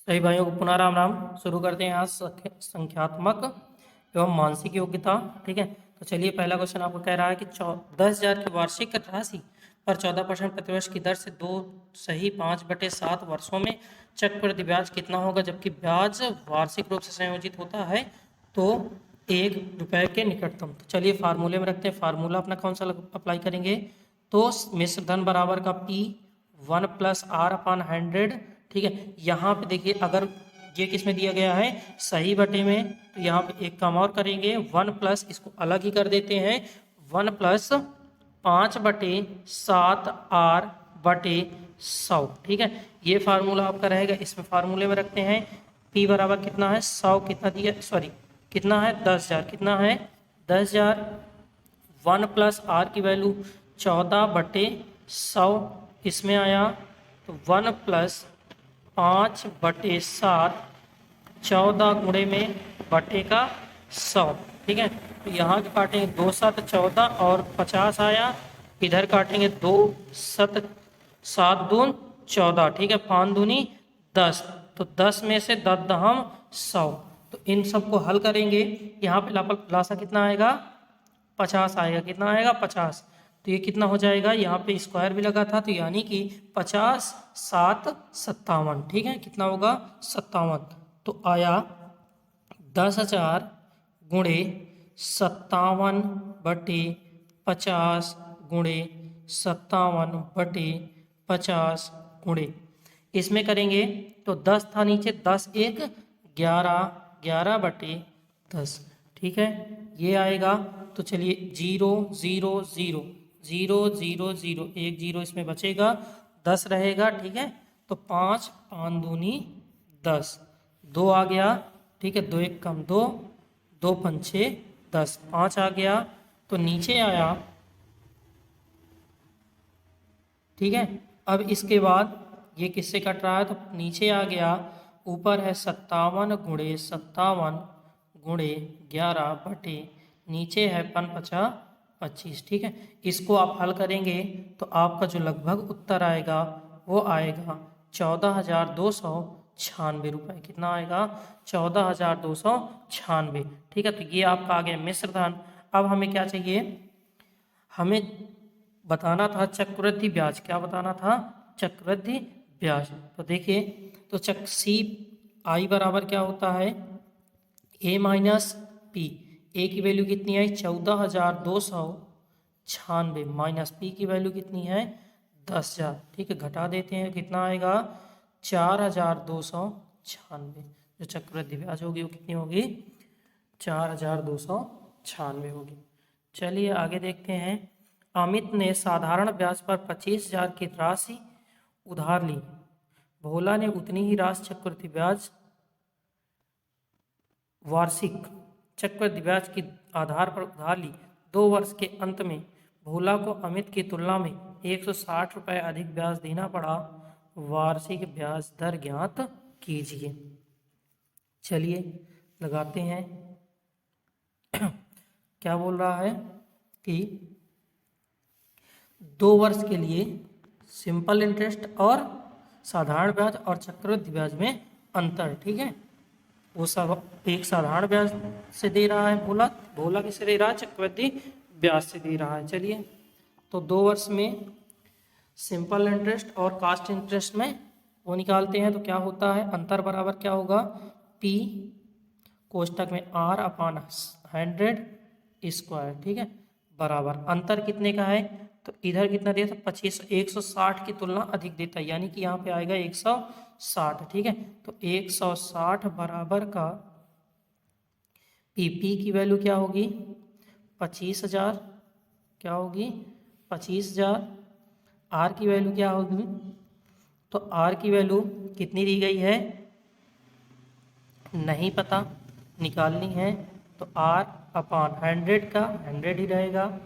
सभी भाइयों को पुनः राम राम। शुरू करते हैं आज संख्यात्मक एवं मानसिक योग्यता। ठीक है, तो चलिए पहला क्वेश्चन आपको कह रहा है कि 10,000 की वार्षिक राशि पर 14% प्रतिवर्ष की दर से 2 सही 5/7 वर्षों में चक्रवृद्धि ब्याज कितना होगा, जबकि ब्याज वार्षिक रूप से संयोजित होता है तो ₹1 के निकटतम। तो चलिए फार्मूले में रखते हैं। फार्मूला अपना कौन सा अप्लाई करेंगे, तो मिश्र धन बराबर का P1 + R/100। ठीक है, यहाँ पे देखिए अगर ये किस में दिया गया है, सही बटे में, तो यहाँ पे एक काम और करेंगे, 1 इसको अलग ही कर देते हैं, 1+5/7R/100। ठीक है, ये फार्मूला आपका रहेगा। इसमें फार्मूले में रखते हैं P बराबर कितना है 100, कितना दिया, सॉरी कितना है 10,000, कितना है 10,000, 1 + R की वैल्यू 14/100 इसमें आया, तो 1+5/7 14 गुणे में बटे का 100। ठीक है, तो यहाँ के काटेंगे 2 7 14 और 50 आया, इधर काटेंगे 2 7 7 दून 14। ठीक है, 5 दूनी 10, तो 10 में से 10 दहम 100। तो इन सबको हल करेंगे, यहाँ पे लासा कितना आएगा 50 आएगा, कितना आएगा 50। तो ये कितना हो जाएगा, यहाँ पे स्क्वायर भी लगा था, तो यानी कि 50 7 57। ठीक है, कितना होगा 57। तो आया 10,000 गुणे 57/50 गुणे 57/50 गुणे, इसमें करेंगे तो 10 था नीचे, 10 1 11, 11/10। ठीक है, ये आएगा। तो चलिए 0 0 0 0 0 0, एक जीरो इसमें बचेगा, 10 रहेगा। ठीक है, तो 5 5 दूनी 10, 2 आ गया। ठीक है, 2 1 कम 2, 2 5 10, 5 आ गया, तो नीचे आया। ठीक है, अब इसके बाद ये किससे कट रहा है, तो नीचे आ गया, ऊपर है 57 गुणे 57 गुणे 11 बटे, नीचे है 5×5 = 25। ठीक है, इसको आप हल करेंगे तो आपका जो लगभग उत्तर आएगा वो आएगा 14,296 रुपये। कितना आएगा 14,296। ठीक है, तो ये आपका आ गया मिश्र धन। अब हमें क्या चाहिए, हमें बताना था चक्रवृद्धि ब्याज। क्या बताना था, चक्रवृद्धि ब्याज। तो देखिए, तो सी आई बराबर क्या होता है, A - P। ए की वैल्यू कितनी आई 14,296, माइनस पी की वैल्यू कितनी है 10,000। ठीक है, घटा देते हैं, कितना आएगा 4,296। जो चक्रवृद्धि ब्याज होगी वो कितनी होगी 4,296 होगी। चलिए आगे देखते हैं। अमित ने साधारण ब्याज पर 25,000 की राशि उधार ली। भोला ने उतनी ही राशि चक्रवृद्धि ब्याज वार्षिक चक्रवृद्धि ब्याज के आधार पर उधार ली। 2 वर्ष के अंत में भोला को अमित की तुलना में 160 रुपये अधिक ब्याज देना पड़ा। वार्षिक ब्याज दर ज्ञात कीजिए। चलिए लगाते हैं। क्या बोल रहा है कि 2 वर्ष के लिए सिंपल इंटरेस्ट और साधारण ब्याज और चक्रवृद्धि ब्याज में अंतर। ठीक है, वो सब एक साधारण ब्याज से दे रहा है भोला, भोला किसे दे रहा है चक्रवृद्धि ब्याज से दे रहा है। चलिए, तो 2 वर्ष में सिंपल इंटरेस्ट और कास्ट इंटरेस्ट में वो निकालते हैं, तो क्या होता है, अंतर बराबर क्या होगा, P कोष्टक में R/100²। ठीक है, बराबर अंतर कितने का है, तो इधर कितना दिया था 25, 160 की तुलना अधिक देता है, यानी कि यहाँ पे आएगा 160। ठीक है, तो 160 बराबर का पी की वैल्यू क्या होगी 25,000, क्या होगी 25,000। आर की वैल्यू क्या होगी, तो आर की वैल्यू कितनी दी गई है नहीं पता, निकालनी है, तो R/100 का 100 ही रहेगा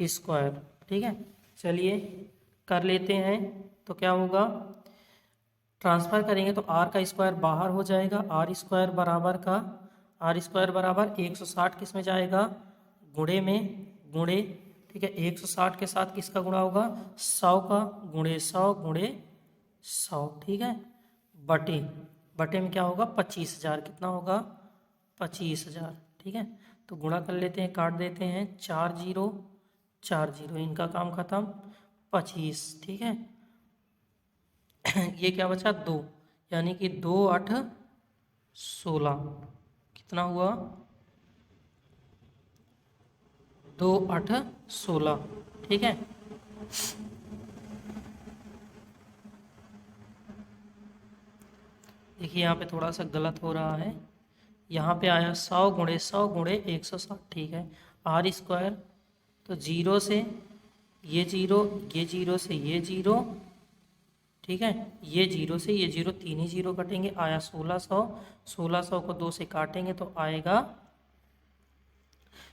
स्क्वायर। ठीक है, चलिए कर लेते हैं। तो क्या होगा, ट्रांसफ़र करेंगे तो R का स्क्वायर बाहर हो जाएगा, R² बराबर का R² बराबर 160 किस में जाएगा, गुणे में, गुणे। ठीक है, 160 के साथ किसका गुणा होगा 100 का, गुणे 100 गुणे 100। ठीक है, बटे बटे में क्या होगा 25,000, कितना होगा 25,000। ठीक है, तो गुणा कर लेते हैं, काट देते हैं, 4 0 इनका काम खत्म, 25। ठीक है, ये क्या बचा 2, यानी कि 2 8 16, कितना हुआ 2 8 16। ठीक है, देखिए यहाँ पे थोड़ा सा गलत हो रहा है, यहाँ पे आया 100 गुणे 100 गुणे 160। ठीक है, आर स्क्वायर, तो जीरो से ये जीरो, ये जीरो से ये जीरो, ठीक है, ये जीरो से ये जीरो, तीन ही जीरो कटेंगे, आया 1600। 1600 को 2 से काटेंगे तो आएगा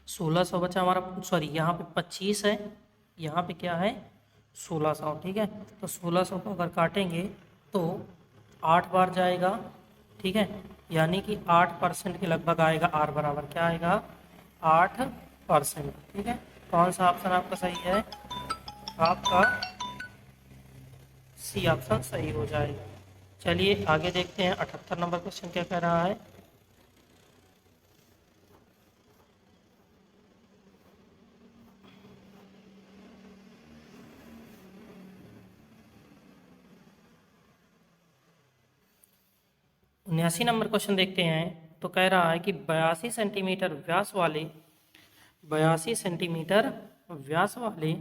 1600 बचा हमारा, सॉरी यहाँ पे 25 है, यहाँ पे क्या है 1600। ठीक है, तो 1600 को अगर काटेंगे तो 8 बार जाएगा। ठीक है, यानी कि 8% के लगभग आएगा, आर बराबर क्या आएगा 8%। ठीक है, कौन सा ऑप्शन आपका सही है, आपका सी ऑप्शन सही हो जाएगा। चलिए आगे देखते हैं, 78 नंबर क्वेश्चन क्या कह रहा है। उन्यासी नंबर क्वेश्चन देखते हैं, तो कह रहा है कि 82 सेंटीमीटर व्यास वाले 82 सेंटीमीटर व्यास वाले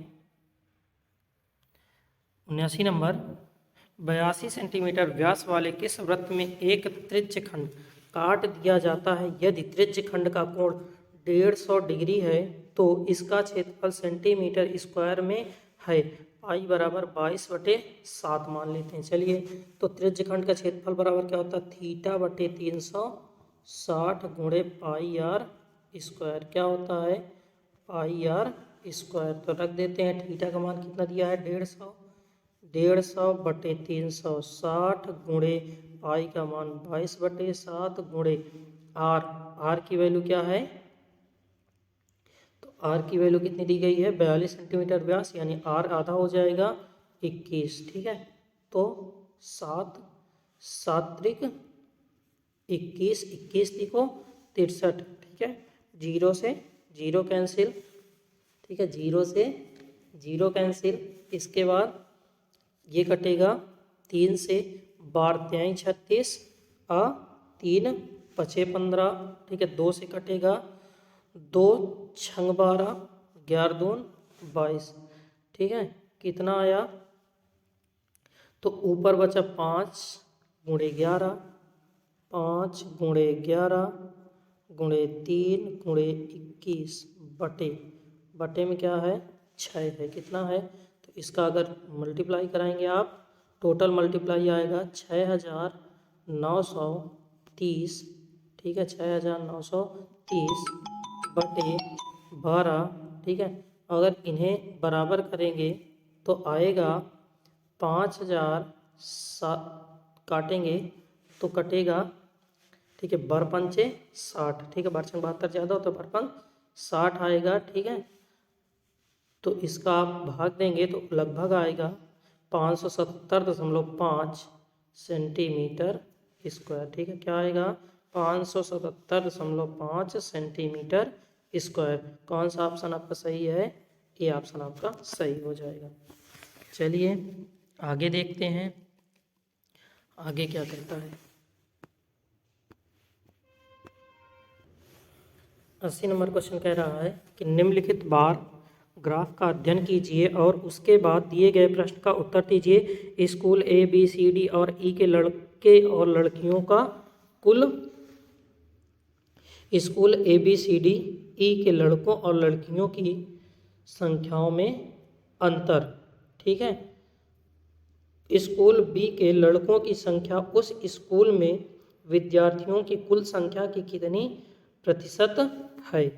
79 नंबर 82 सेंटीमीटर व्यास वाले किस वृत्त में एक त्रिज्य खंड काट दिया जाता है यदि त्रिज्य खंड का कोण 150 डिग्री है तो इसका क्षेत्रफल सेंटीमीटर स्क्वायर में है, पाई बराबर 22/7 मान लेते हैं। चलिए, तो त्रिज्य खंड का क्षेत्रफल बराबर क्या होता है, थीटा बटे 360 गुणे पाई आर स्क्वायर, क्या होता है पाई आर स्क्वायर। तो रख देते हैं, थीटा का मान कितना दिया है 150 बटे 360 गुणे पाई का मान 22/7 गुणे आर की वैल्यू क्या है, तो आर की वैल्यू कितनी दी गई है 42 सेंटीमीटर व्यास, यानी आर आधा हो जाएगा 21। ठीक है, तो 7 7 21, 21 लिखो 63। ठीक है, जीरो से जीरो कैंसिल, ठीक है, जीरो से जीरो कैंसिल, इसके बाद ये कटेगा 3 से, 12 3 36 आ 3 5 15। ठीक है, 2 से कटेगा 2 6 12 11 2 22। ठीक है, कितना आया, तो ऊपर बचा 5 गुणे 11, 5 गुणे 11 गुणे 3 गुणे 21 बटे बटे में क्या है 6 है, कितना है, तो इसका अगर मल्टीप्लाई कराएंगे आप, टोटल मल्टीप्लाई आएगा 6930। ठीक है, 6930 बटे 12। ठीक है, अगर इन्हें बराबर करेंगे तो आएगा 5000 काटेंगे तो कटेगा। ठीक है, बर पंचे 60। ठीक है, बरछन 72 ज़्यादा हो तो बरपन 60 आएगा। ठीक है, तो इसका आप भाग देंगे तो लगभग आएगा 577.5 सेंटीमीटर स्क्वायर। ठीक है, क्या आएगा 577.5 सेंटीमीटर स्क्वायर। कौन सा ऑप्शन आपका सही है, ये ऑप्शन आपका सही हो जाएगा। चलिए आगे देखते हैं, आगे क्या कहता है। 80 नंबर क्वेश्चन कह रहा है कि निम्नलिखित बार ग्राफ का अध्ययन कीजिए और उसके बाद दिए गए प्रश्न का उत्तर दीजिए। School A B C D और ई के लड़के और लड़कियों का कुल, school A B C D E के लड़कों और लड़कियों की संख्याओं में अंतर। ठीक है, स्कूल बी के लड़कों की संख्या उस स्कूल में विद्यार्थियों की कुल संख्या की कितनी प्रतिशत है।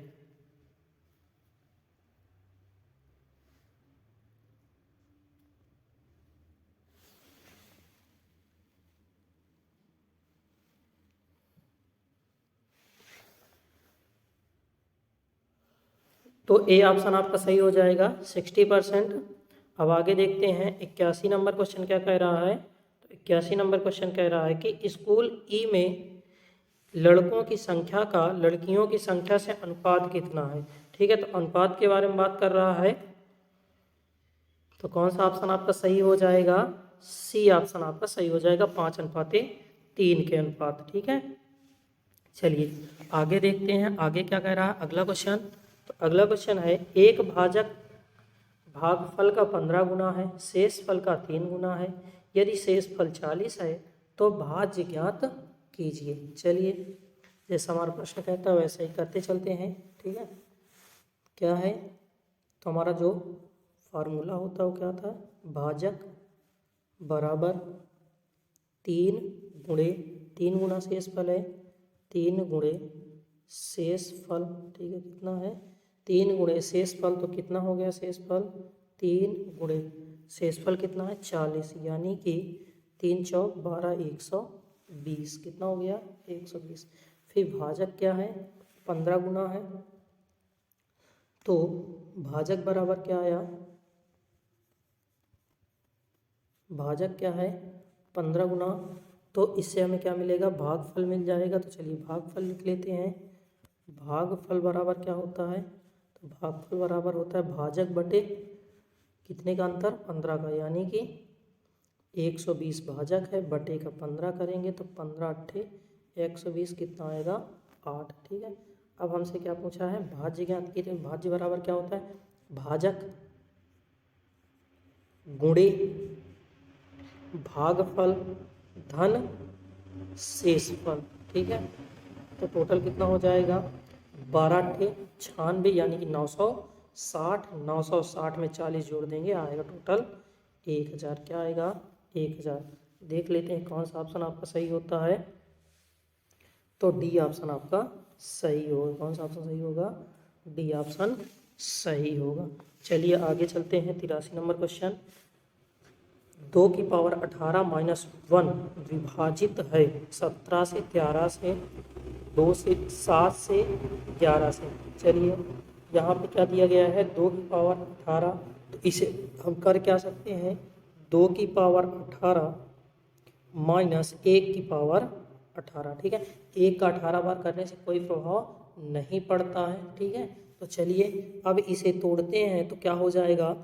तो ए ऑप्शन आपका सही हो जाएगा 60%। अब आगे देखते हैं 81 नंबर क्वेश्चन क्या कह रहा है। तो 81 नंबर क्वेश्चन कह रहा है कि स्कूल ई में लड़कों की संख्या का लड़कियों की संख्या से अनुपात कितना है। ठीक है, तो अनुपात के बारे में बात कर रहा है, तो कौन सा ऑप्शन आपका सही हो जाएगा? सी ऑप्शन आपका सही हो जाएगा, 5:3 के अनुपात। ठीक है, चलिए आगे देखते हैं आगे क्या कह रहा है अगला क्वेश्चन। तो अगला क्वेश्चन है, एक भाजक भागफल का 15 गुना है, शेष फल का 3 गुना है, यदि शेष फल 40 है तो भाज्य ज्ञात कीजिए। चलिए जैसा हमारा प्रश्न कहता है वैसे ही करते चलते हैं। ठीक है, क्या है, तो हमारा जो फार्मूला होता है वो क्या था, भाजक बराबर 3 गुणे 3 गुना शेष फल है, 3 गुणे शेष फल। ठीक है, कितना है, 3 गुणे शेष फल, तो कितना हो गया शेष फल, 3 गुणे शेष फल कितना है 40, यानी कि 3 चौक 12, 120, कितना हो गया 120। फिर भाजक क्या है 15 गुना है, तो भाजक बराबर क्या आया, भाजक क्या है 15 गुना, तो इससे हमें क्या मिलेगा, भागफल मिल जाएगा। तो चलिए भागफल लिख लेते हैं। भागफल बराबर क्या होता है, तो भागफल बराबर होता है भाजक बटे कितने का अंतर 15 का, यानी कि 120 भाजक है, बटे का 15 करेंगे तो 15 अट्ठे 120, कितना आएगा 8। ठीक है, अब हमसे क्या पूछा है, भाज्य ज्ञात कीजिए। भाज्य बराबर क्या होता है, भाजक गुणे भागफल धन शेषफल। ठीक है, तो टोटल कितना हो जाएगा 12 अट्ठे 96, यानी कि 960, 960 में 40 जोड़ देंगे आएगा टोटल 1000। क्या आएगा 1000। देख लेते हैं कौन सा ऑप्शन आपका सही होता है, तो डी ऑप्शन आपका सही होगा। कौन सा ऑप्शन सही होगा, डी ऑप्शन सही होगा। चलिए आगे चलते हैं 83 नंबर क्वेश्चन। 2 की पावर 18 माइनस 1 विभाजित है 17 से, 13 से, 2 से, 7 से, 11 से। चलिए यहाँ पे क्या दिया गया है 2 की पावर 18, तो इसे हम कर क्या सकते हैं, 2 की पावर 18 माइनस 1 की पावर 18। ठीक है, 1 का 18 बार करने से कोई प्रभाव नहीं पड़ता है। ठीक है, तो चलिए अब इसे तोड़ते हैं तो क्या हो जाएगा,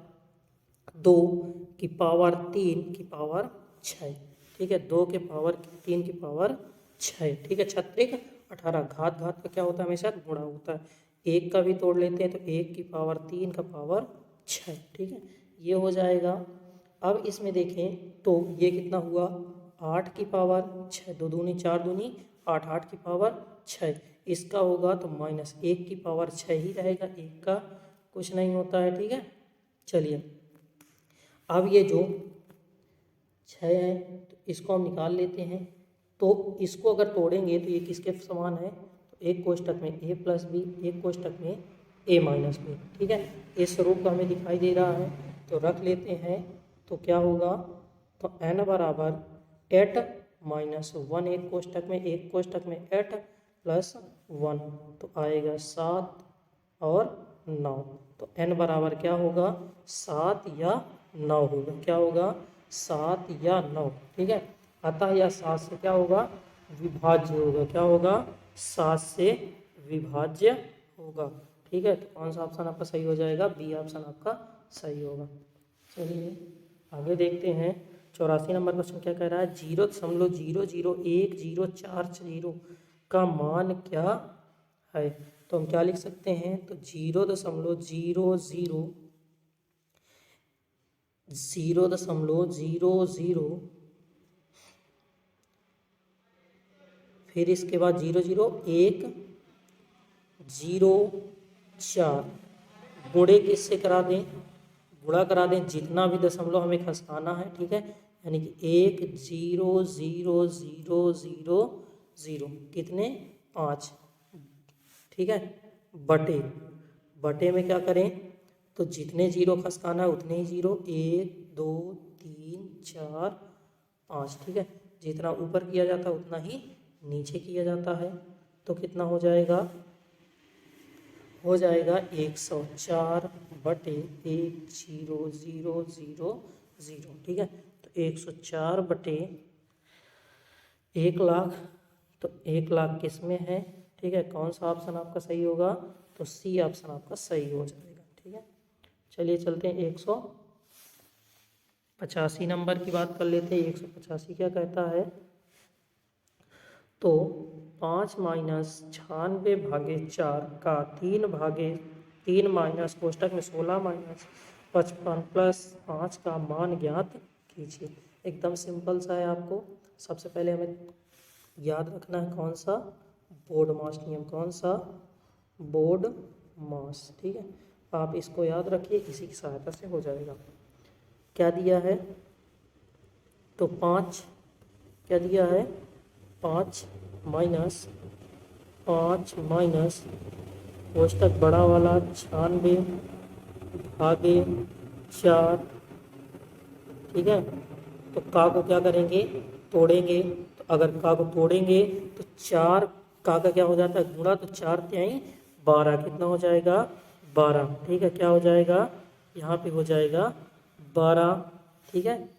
2 की पावर 3 की पावर 6। ठीक है, 2 के पावर 3 की पावर 6। ठीक है, 36 18, घात घात का क्या होता है हमेशा गुणा होता है। 1 का भी तोड़ लेते हैं तो 1 की पावर 3 का पावर 6। ठीक है, ये हो जाएगा। अब इसमें देखें तो ये कितना हुआ 8 की पावर 6, 2 दूनी 4 दूनी 8, 8 की पावर 6। इसका होगा तो माइनस 1 की पावर 6 ही रहेगा, 1 का कुछ नहीं होता है। ठीक है, चलिए अब ये जो 6 है तो इसको हम निकाल लेते हैं। तो इसको अगर तोड़ेंगे तो ये किसके समान है, तो एक कोष्टक में a प्लस बी, एक कोष्टक में a माइनस बी। ठीक है, इस स्वरूप का हमें दिखाई दे रहा है, तो रख लेते हैं। तो क्या होगा, तो n बराबर 8 माइनस 1 एक कोष्टक में, एक कोष्टक में 8 प्लस 1, तो आएगा 7 और 9। तो n बराबर क्या होगा 7 या 9 होगा। क्या होगा 7 या 9। ठीक है, अतः यह 7 से क्या होगा विभाज्य होगा। क्या होगा 7 से विभाज्य होगा। ठीक है, तो कौन सा ऑप्शन आपका सही हो जाएगा, बी ऑप्शन आपका सही होगा। चलिए आगे देखते हैं 84 नंबर क्वेश्चन क्या कह रहा है, 0.00140 का मान क्या है। तो हम क्या लिख सकते हैं, तो 0.00, फिर इसके बाद 0.0104 गुणे किससे करा दें, गुणा करा दें जितना भी दशमलव हमें खसकाना है। ठीक है, यानी कि 1.00000 कितने 5। ठीक है, बटे में क्या करें, तो जितने जीरो खसकाना है उतने ही जीरो, 1 2 3 4 5। ठीक है, जितना ऊपर किया जाता है उतना ही नीचे किया जाता है। तो कितना हो जाएगा, हो जाएगा 104 बटे 10000। ठीक है, तो 104 बटे 1,00,000, तो 1,00,000 किस में है, ठीक है। कौन सा ऑप्शन आपका सही होगा, तो सी ऑप्शन आपका सही हो जाएगा, ठीक है। चलिए चलते हैं 185 नंबर की बात कर लेते हैं। 185 क्या कहता है, तो 5 माइनस 96/4 का 3 माइनस कोष्टक में 16 माइनस 55 प्लस 5 का मान ज्ञात कीजिए। एकदम सिंपल सा है। आपको सबसे पहले हमें याद रखना है कौन सा, बोर्ड मास नियम। कौन सा, बोर्ड मास, ठीक है। आप इसको याद रखिए, इसी की सहायता से हो जाएगा। क्या दिया है, तो 5 क्या दिया है, 5 माइनस कोष्टक बड़ा वाला 96/4, ठीक है। तो का को क्या करेंगे, तोड़ेंगे। तो अगर का को तोड़ेंगे तो 4 का क्या हो जाता है, गुणा, तो 4 तिहाई 12, कितना हो जाएगा, 12, ठीक है। क्या हो जाएगा, यहाँ पे हो जाएगा 12, ठीक है।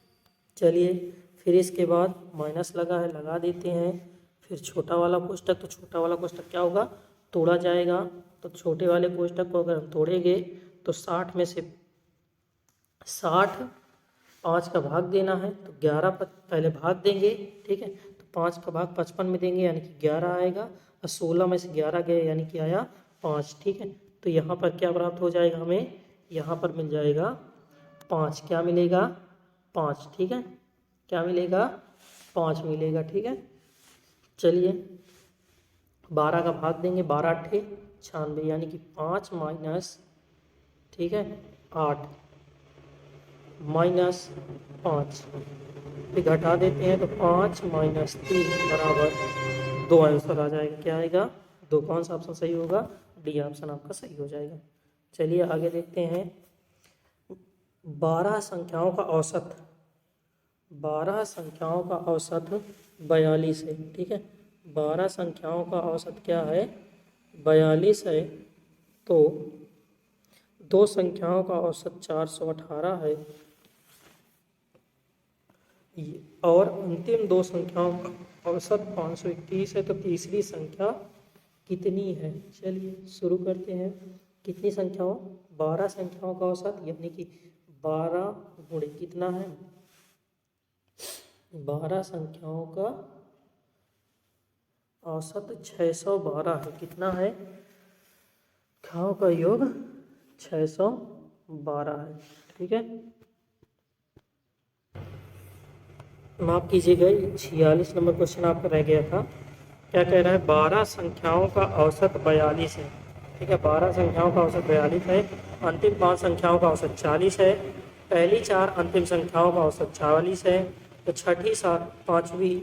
चलिए फिर इसके बाद माइनस लगा है, लगा देते हैं। फिर छोटा वाला कोष्टक, तो छोटा वाला कोष्टक क्या होगा, तोड़ा जाएगा। तो छोटे वाले कोष्टक को अगर हम तोड़ेंगे तो 60 में से 60 5 का भाग देना है, तो 11 पहले भाग देंगे, ठीक है। तो 5 का भाग 55 में देंगे, यानी कि 11 आएगा। और 16 में से 11 गए, यानी कि आया 5, ठीक है। तो यहाँ पर क्या प्राप्त हो जाएगा हमें, यहाँ पर मिल जाएगा 5। क्या मिलेगा, 5, ठीक है। क्या मिलेगा, 5 मिलेगा, ठीक है। चलिए 12 का भाग देंगे, 12 8 96, यानी कि 5 माइनस, ठीक है, 8 माइनस 5, फिर घटा देते हैं तो 5 माइनस 3 बराबर 2 आंसर आ जाएगा। क्या आएगा, 2। कौन सा ऑप्शन सही होगा, डी ऑप्शन आपका सही हो जाएगा। चलिए आगे देखते हैं। 12 संख्याओं का औसत, 12 संख्याओं का औसत 42 है, ठीक है। 12 संख्याओं का औसत क्या है, 42 है। तो 2 संख्याओं का औसत 418 है, और अंतिम 2 संख्याओं का औसत 521 है। तो तीसरी संख्या कितनी है। चलिए शुरू करते हैं। कितनी संख्याओं, 12 संख्याओं का औसत, यानी कि 12 गुणे कितना है, 12 संख्याओं का औसत 612 है। कितना है, संख्याओं का योग 612 है, ठीक है। माफ कीजिएगा, 46 नंबर क्वेश्चन आपका रह गया था। क्या कह रहा है, 12 संख्याओं का औसत 42 है, ठीक है। 12 संख्याओं का औसत 42 है। अंतिम 5 संख्याओं का औसत 40 है। पहली 4 अंतिम संख्याओं का औसत 44 है। तो छठी 5वीं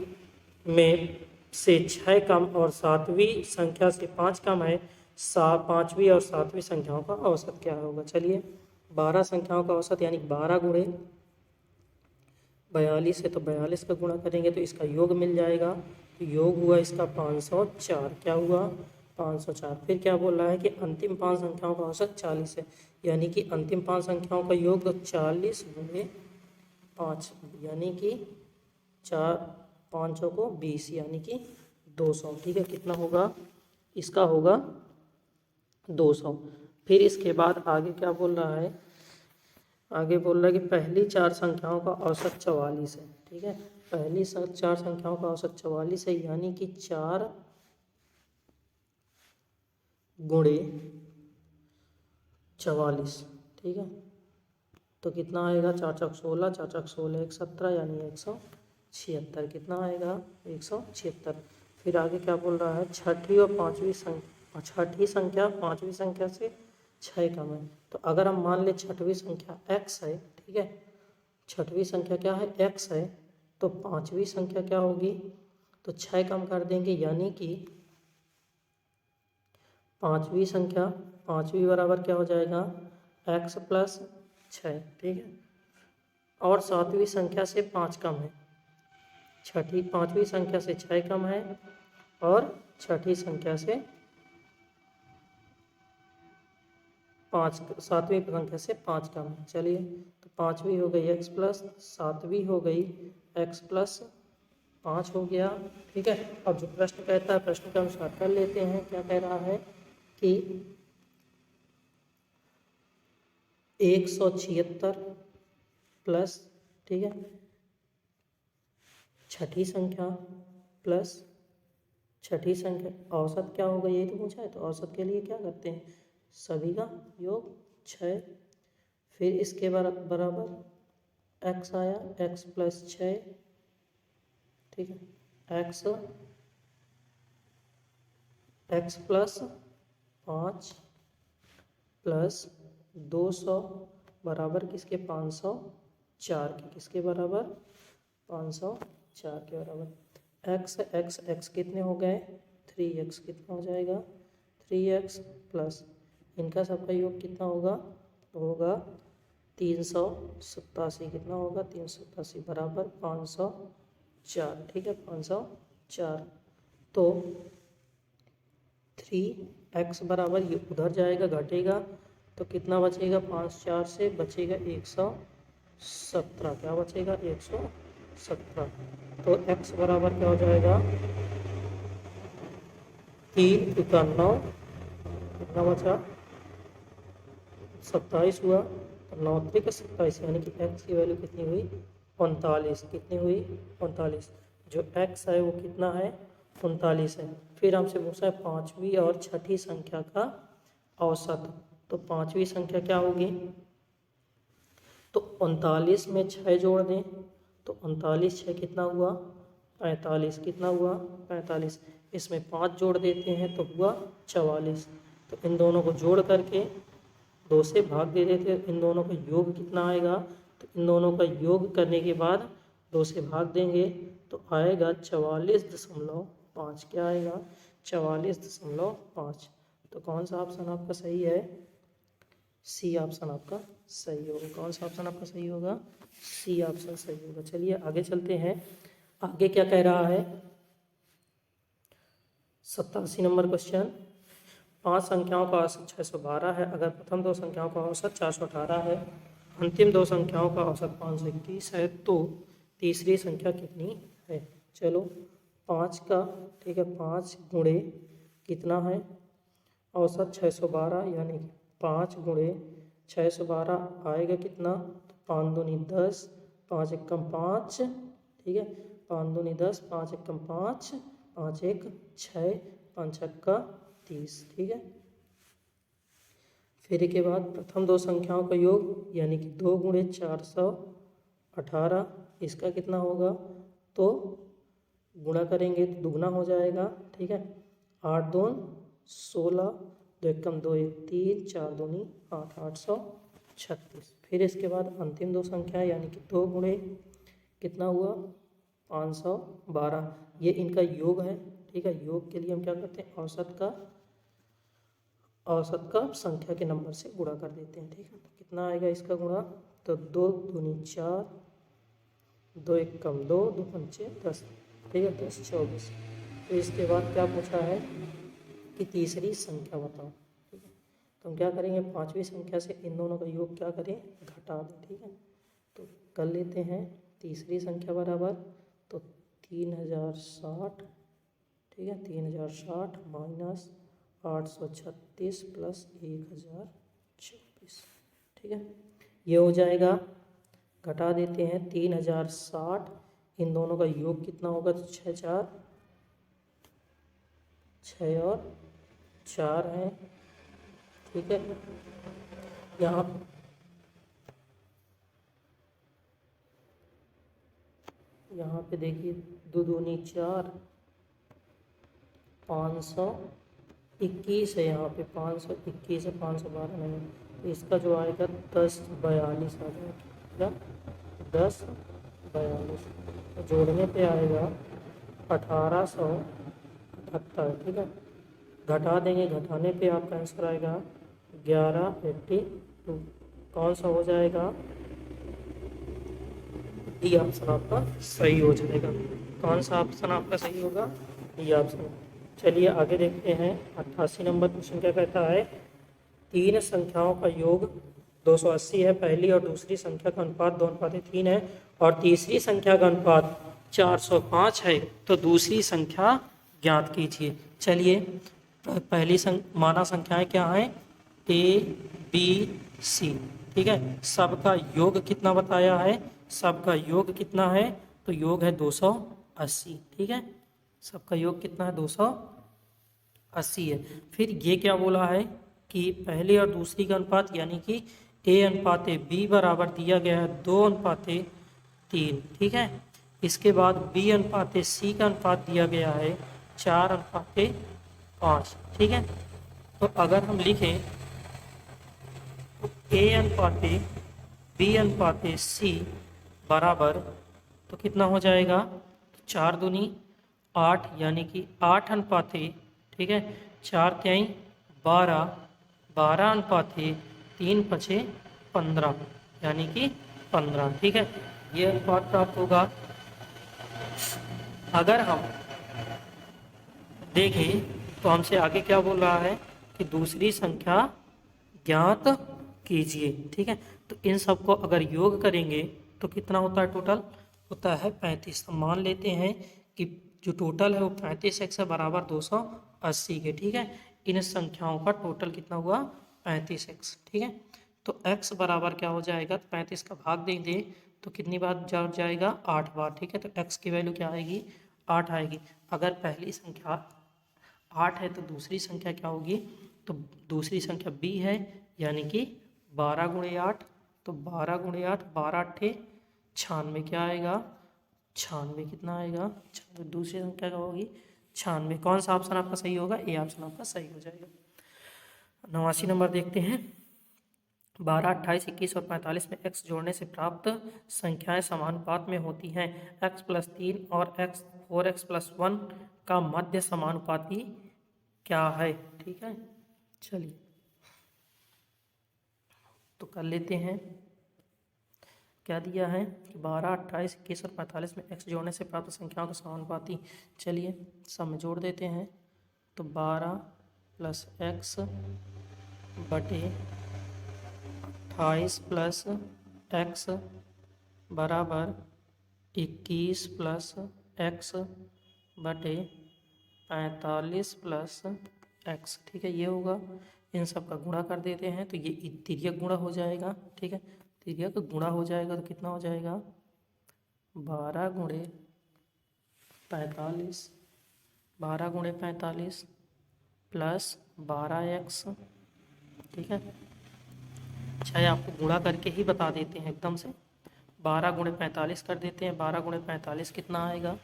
में से 6 कम और 7वीं संख्या से 5 कम है। 5वीं और 7वीं संख्याओं का औसत क्या होगा। चलिए 12 संख्याओं का औसत, यानी 12 गुणे 42 है, तो 42 का गुणा करेंगे तो इसका योग मिल जाएगा। तो योग हुआ इसका 504। क्या हुआ, 504। फिर क्या बोल रहा है कि अंतिम 5 संख्याओं का औसत 40 है, यानी कि अंतिम 5 संख्याओं का योग तो 40 गुणे 5, यानी कि 4 5 को 20, यानी कि 200, ठीक है। कितना होगा, इसका होगा 200। फिर इसके बाद आगे क्या बोल रहा है, आगे बोल रहा है कि पहली 4 संख्याओं का औसत 44 है, ठीक है। पहली 4 संख्याओं का औसत 44 है, यानी कि 4 गुणे 44, ठीक है। तो कितना आएगा, 4 चौक 16, 4 चौक 16 117, यानी 176। कितना आएगा, 176। फिर आगे क्या बोल रहा है, छठी और 5वीं संख्या, छठी संख्या 5वीं संख्या से 6 कम है। तो अगर हम मान ले छठवीं संख्या x है, ठीक है, छठवीं संख्या क्या है, x है, तो 5वीं संख्या क्या होगी, तो 6 कम कर देंगे, यानी कि 5वीं संख्या, 5वीं बराबर क्या हो जाएगा, x + 6, ठीक है। और 7वीं संख्या से 5 कम है, 5वीं संख्या से 6 कम है, और छठी संख्या से 5 सातवीं संख्या से 5 कम है। चलिए तो पाँचवीं हो गई x प्लस, सातवीं हो गई x प्लस 5 हो गया। ठीक है, अब जो प्रश्न कहता है प्रश्न के अनुसार कर लेते हैं। क्या कह रहा है कि 176 प्लस, ठीक है, छठी संख्या प्लस छठी संख्या औसत क्या होगा यही तो पूछा है। तो औसत के लिए क्या करते हैं, सभी का योग 6, फिर इसके बराबर x आया, x प्लस 6, ठीक है, x प्लस 5 प्लस 200 बराबर किसके 504 के, किसके बराबर 504 के बराबर। x कितने हो गए 3x, कितना हो जाएगा 3x प्लस इनका सबका योग कितना होगा, होगा 387, कितना होगा 387 बराबर 504। ठीक है 504, तो 3x बराबर ये उधर जाएगा घटेगा तो कितना बचेगा, 5 4 से बचेगा 117, क्या बचेगा 117। तो x बराबर क्या हो जाएगा 3 × 9, कितना बचा 27 हुआ, तो 9 × 3 = 27, यानी कि x की वैल्यू कितनी हुई 39, कितनी हुई 39। जो x है वो कितना है 39 है। फिर हमसे पूछा है पाँचवीं और छठी संख्या का औसत। तो पाँचवीं संख्या क्या होगी, तो 39 में 6 जोड़ दें तो 39 6 कितना हुआ 45, कितना हुआ 45। इसमें 5 जोड़ देते हैं तो हुआ 44। तो इन दोनों को जोड़ करके 2 से भाग दे देते हैं, इन दोनों का योग कितना आएगा, तो इन दोनों का योग करने के बाद 2 से भाग देंगे तो आएगा 44.5, क्या आएगा 44.5। तो कौन सा ऑप्शन आपका सही है, सी ऑप्शन आपका सही होगा। कौन सा ऑप्शन आपका सही होगा, सी ऑप्शन सही होगा। चलिए आगे चलते हैं, आगे क्या कह रहा है 87 नंबर क्वेश्चन। 5 संख्याओं का औसत 612 है, अगर प्रथम 2 संख्याओं का औसत 418 है, अंतिम 2 संख्याओं का औसत 521 है, तो तीसरी संख्या कितनी है। चलो 5 का, ठीक है, 5 गुणे कितना है औसत 612, यानी कि 5 गुणे 612 आएगा कितना, 5 दूनी 10, 5 एकम 5, ठीक है, 5 दूनी 10, 5 एकम 5, 5 1 6, 5 छक्का 30, ठीक है। फिर के बाद प्रथम 2 संख्याओं का योग यानी कि 2 गुणे 418, इसका कितना होगा, तो गुणा करेंगे तो दुगना हो जाएगा, ठीक है, 8 2 16, 2 एकम 2 1 3, 4 दूनी 8, 836। फिर इसके बाद अंतिम 2 संख्या यानी कि 2 गुणे कितना हुआ 512, ये इनका योग है, ठीक है। योग के लिए हम क्या करते हैं, औसत का संख्या के नंबर से गुणा कर देते हैं, ठीक है। तो कितना आएगा इसका गुणा, तो 2 दूनी 4, 2 एकम 2, 2 पंचे 10, ठीक है, 10 24। तो इसके बाद क्या पूछा है कि तीसरी संख्या बताओ, ठीक है। तो हम क्या करेंगे, पांचवी संख्या से इन दोनों का योग क्या करें, घटा दें, ठीक है। तो कर लेते हैं तीसरी संख्या बराबर, तो 3060, ठीक है, 3060 माइनस 836 प्लस 1024, ठीक है, ये हो जाएगा। घटा देते हैं 3060, इन दोनों का योग कितना होगा, तो 6 4, 6 और 4 है, ठीक है। यहाँ पे देखिए 2 दूनी 4, 521 है, यहाँ पे 521 है, 512 नहीं, तो इसका जो आएगा 1042 आ जाएगा, 1042, तो जोड़ने पे आएगा 1878, ठीक है। घटा देंगे, घटाने पे आपका आंसर आएगा 1182। कौन सा हो जाएगा, डी ऑप्शन आपका सही हो जाएगा। कौन सा ऑप्शन आपका सही होगा, डी ऑप्शन। चलिए आगे देखते हैं 88 नंबर क्वेश्चन क्या कहता है तीन संख्याओं का योग 280 है, पहली और दूसरी संख्या का अनुपात 2:3 है, और तीसरी संख्या का अनुपात 405 है, तो दूसरी संख्या ज्ञात कीजिए। चलिए, पहली माना संख्याएं क्या हैं? ए, बी, सी। ठीक है, सबका योग कितना बताया है? सबका योग कितना है? तो योग है 280। ठीक है, सबका योग कितना है? 280 है। फिर ये क्या बोला है कि पहले और दूसरी का अनुपात यानी कि ए अनुपाते बी बराबर दिया गया है 2:3। ठीक है, इसके बाद बी अनुपाते सी का अनुपात दिया गया है 4:5। ठीक है, तो अगर हम लिखें तो ए अनुपाते बी अनुपाते सी बराबर, तो कितना हो जाएगा? तो 4 दूनी 8, यानी कि 8:, ठीक है, 4×3 12, 12:, 3×5 15, यानी कि 15। ठीक है, ये अनुपात प्राप्त होगा। अगर हम देखें तो हमसे आगे क्या बोल रहा है कि दूसरी संख्या ज्ञात कीजिए। ठीक है, तो इन सबको अगर योग करेंगे तो कितना होता है? टोटल होता है 35। तो मान लेते हैं कि जो टोटल है वो 35x है बराबर 280 के। ठीक है, इन संख्याओं का टोटल कितना हुआ? 35x। ठीक है, तो x बराबर क्या हो जाएगा? तो 35 का भाग देंगे तो कितनी बार जाएगा? 8 बार। ठीक है, तो x की वैल्यू क्या आएगी? 8 आएगी। अगर पहली संख्या 8 है तो दूसरी संख्या क्या होगी? तो दूसरी संख्या b है, यानी कि 12×8। तो 12×8, 12×8 96। क्या आएगा? 96। कितना आएगा? 96। दूसरी संख्या क्या होगी? 96। कौन सा ऑप्शन आपका सही होगा? ए ऑप्शन आपका सही हो जाएगा। 89 नंबर देखते हैं। 12, 28, 21 और 45 में x जोड़ने से प्राप्त संख्याएं समानुपात में होती हैं। x+3 और 4x+1 का मध्य समानुपाती क्या है? ठीक है, चलिए तो कर लेते हैं। क्या दिया है कि 12, 28, 21 और 45 में x जोड़ने से प्राप्त संख्याओं का समानुपाती। चलिए सब में जोड़ देते हैं। तो 12 + x बटे 28 + x बराबर 21 + x बटे 45 + x। ठीक है, ये होगा। इन सब का गुणा कर देते हैं तो ये तिर्यक गुणा हो जाएगा। ठीक है, तिर्यक गुणा हो जाएगा तो कितना हो जाएगा? 12×45, 12×45 + 12x। ठीक है, चाहे आपको गुणा करके ही बता देते हैं एकदम से। 12×45 कर देते हैं। 12×45 कितना आएगा?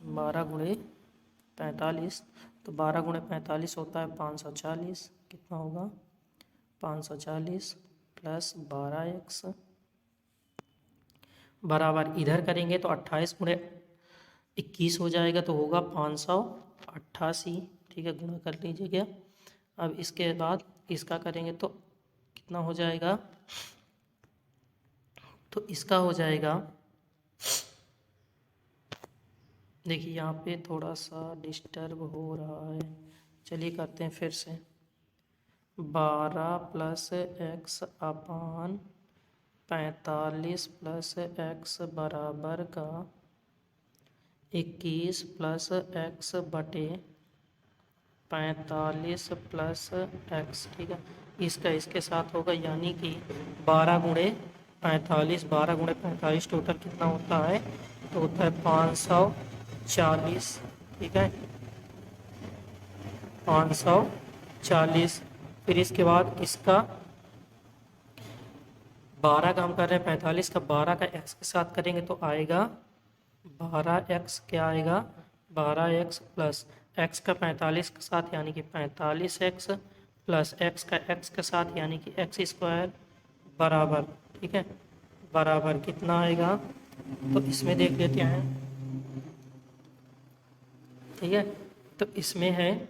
12×45, तो 12×45 होता है 540। कितना होगा? 540 + 12x बराबर, इधर करेंगे तो 28×21 हो जाएगा, तो होगा 588। ठीक है, गुणा कर लीजिएगा। अब इसके बाद इसका करेंगे तो कितना हो जाएगा? तो इसका हो जाएगा, देखिए यहाँ पे थोड़ा सा डिस्टर्ब हो रहा है। चलिए करते हैं फिर से। 12 + x अपान 45 + x बराबर का 21 + x बटे 45 + x। ठीक है, इसका इसके साथ होगा, यानी कि 12×45, 12×45 टोटल कितना होता है? तो होता है 540। ठीक है, 540। फिर इसके बाद इसका 12 का हम कर रहे हैं, 45 का 12 का x के साथ करेंगे तो आएगा 12x। क्या आएगा? 12x प्लस x का 45 के साथ यानी कि 45x प्लस x का x के साथ यानी कि x² बराबर। ठीक है, बराबर कितना आएगा? तो इसमें देख लेते हैं। ठीक है, तो इसमें है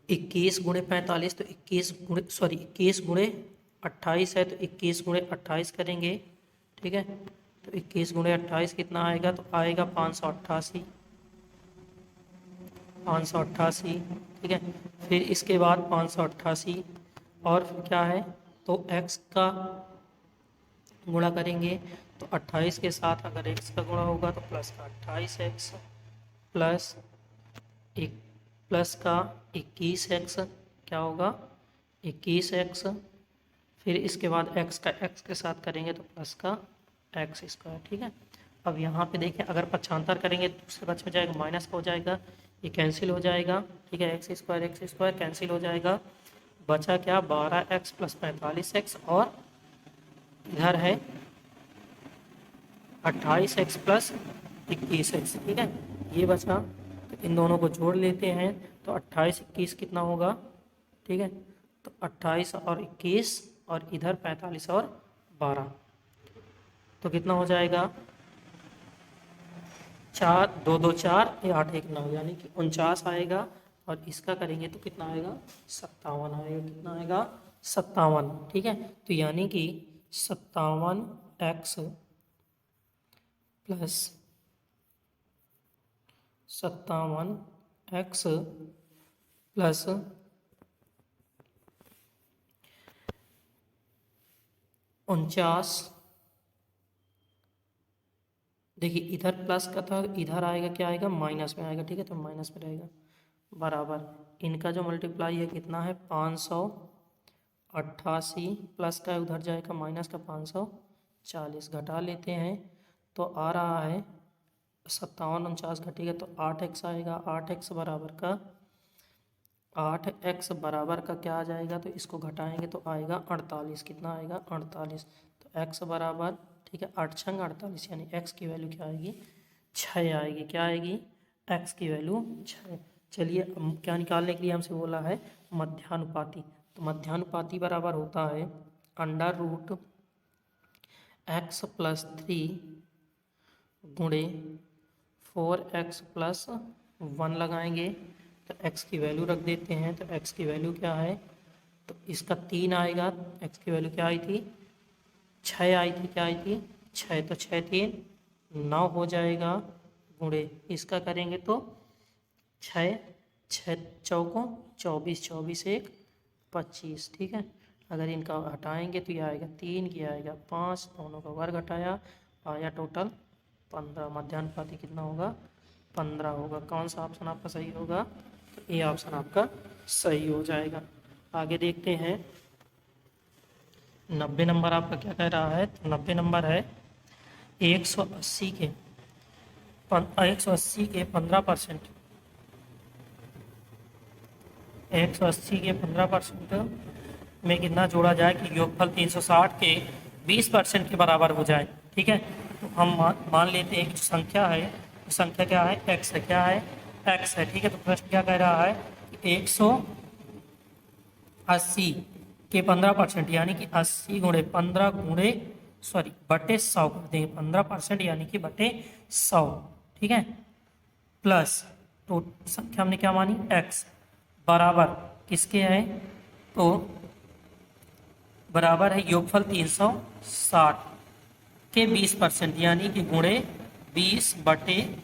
21×45, तो 21×28 है, तो 21×28 करेंगे। ठीक है, तो 21×28 कितना आएगा? तो आएगा 588। 588, ठीक है। फिर इसके बाद 588 और फिर क्या है, तो x का गुणा करेंगे तो 28 के साथ अगर x का गुणा होगा तो प्लस का 28x प्लस एक प्लस का 21x क्या होगा 21x। फिर इसके बाद x का x के साथ करेंगे तो प्लस का x स्क्वायर, ठीक है। अब यहाँ पे देखें अगर पक्षांतर करेंगे तो दूसरे पक्ष में जाएगा माइनस का हो जाएगा, ये कैंसिल हो जाएगा, ठीक है। एक्स स्क्वायर कैंसिल हो जाएगा, बचा क्या 12x प्लस 45x और इधर है 28x प्लस 21x, ठीक है। ये बचा, तो इन दोनों को जोड़ लेते हैं तो 28 21 कितना होगा, ठीक है। तो 28 और 21 और इधर 45 और 12 तो कितना हो जाएगा 4 2 2 4 8 1 9 यानी कि 49 आएगा। और इसका करेंगे तो कितना आएगा 57 आएगा, कितना आएगा 57, ठीक है। तो यानी कि 57x प्लस 57x प्लस 49, देखिए इधर प्लस का था, इधर आएगा क्या आएगा माइनस में आएगा, ठीक है। तो माइनस में रहेगा बराबर इनका जो मल्टीप्लाई है कितना है 588 प्लस का उधर जाएगा माइनस का 540, घटा लेते हैं तो आ रहा है 57 49 घटेगा तो 8x आएगा, 8x बराबर का 8x बराबर का क्या आ जाएगा, तो इसको घटाएंगे तो आएगा 48, कितना आएगा 48। तो x बराबर, ठीक है 8 छंग 48 यानी x की वैल्यू क्या आएगी 6 आएगी, क्या आएगी x की वैल्यू 6। चलिए क्या निकालने के लिए हमसे बोला है मध्यानुपाती, तो मध्यानुपाती बराबर होता है √x प्लस 3 गुणे 4x प्लस 1 लगाएंगे तो x की वैल्यू रख देते हैं। तो x की वैल्यू क्या है, तो इसका 3 आएगा, x की वैल्यू क्या आई थी 6 आई थी, क्या आई थी 6, तो 6 3 9 हो जाएगा गुणे इसका करेंगे तो 6 6 चौकों 24 24 1 25, ठीक है। अगर इनका हटाएंगे तो ये आएगा 3, ये आएगा 5, दोनों का वर्ग हटाया आया टोटल 15। मध्यानुपाती कितना होगा 15 होगा। कौन सा ऑप्शन आपका सही होगा, तो ए ऑप्शन आपका सही हो जाएगा। आगे देखते हैं 90 नंबर आपका क्या कह रहा है, तो 90 नंबर है 180 के 15%, 180 के 15% में कितना जोड़ा जाए कि योगफल 360 के 20% के बराबर हो जाए, ठीक है। तो हम मान लेते हैं कि जो संख्या है, तो संख्या क्या है x है, क्या है x है, ठीक है। तो प्रश्न क्या कह रहा है कि 180 के 15% यानी कि 80 गुणे 15 गुणे बटे 100 कर देंगे, 15% यानी कि बटे 100, ठीक है। प्लस तो संख्या हमने क्या मानी x बराबर किसके है, तो बराबर है योगफल 360 के 20% यानी कि गुणे 20 बटे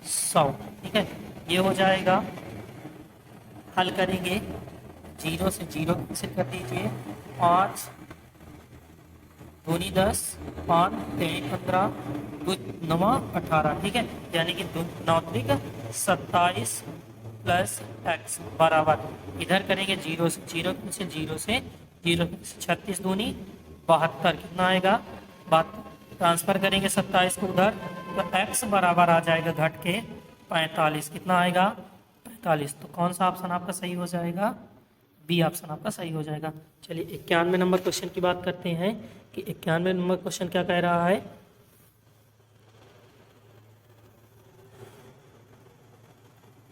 100, ठीक है। ये हो जाएगा, हल करेंगे 0 से 0 कैंसिल कर दीजिए, 5 दूनी 10 5 3 15 2 9 18, ठीक है। यानी कि 9 27 प्लस x बराबर इधर करेंगे 0 से 0 से 0 से 0 36 दूनी 72, कितना आएगा 72, ट्रांसफर करेंगे 27 को उधर तो x बराबर आ जाएगा घट के 45, कितना आएगा 45। तो कौन सा ऑप्शन आपका सही हो जाएगा, बी ऑप्शन आपका सही हो जाएगा। चलिए 91 नंबर क्वेश्चन की बात करते हैं कि 91 नंबर क्वेश्चन क्या कह रहा है,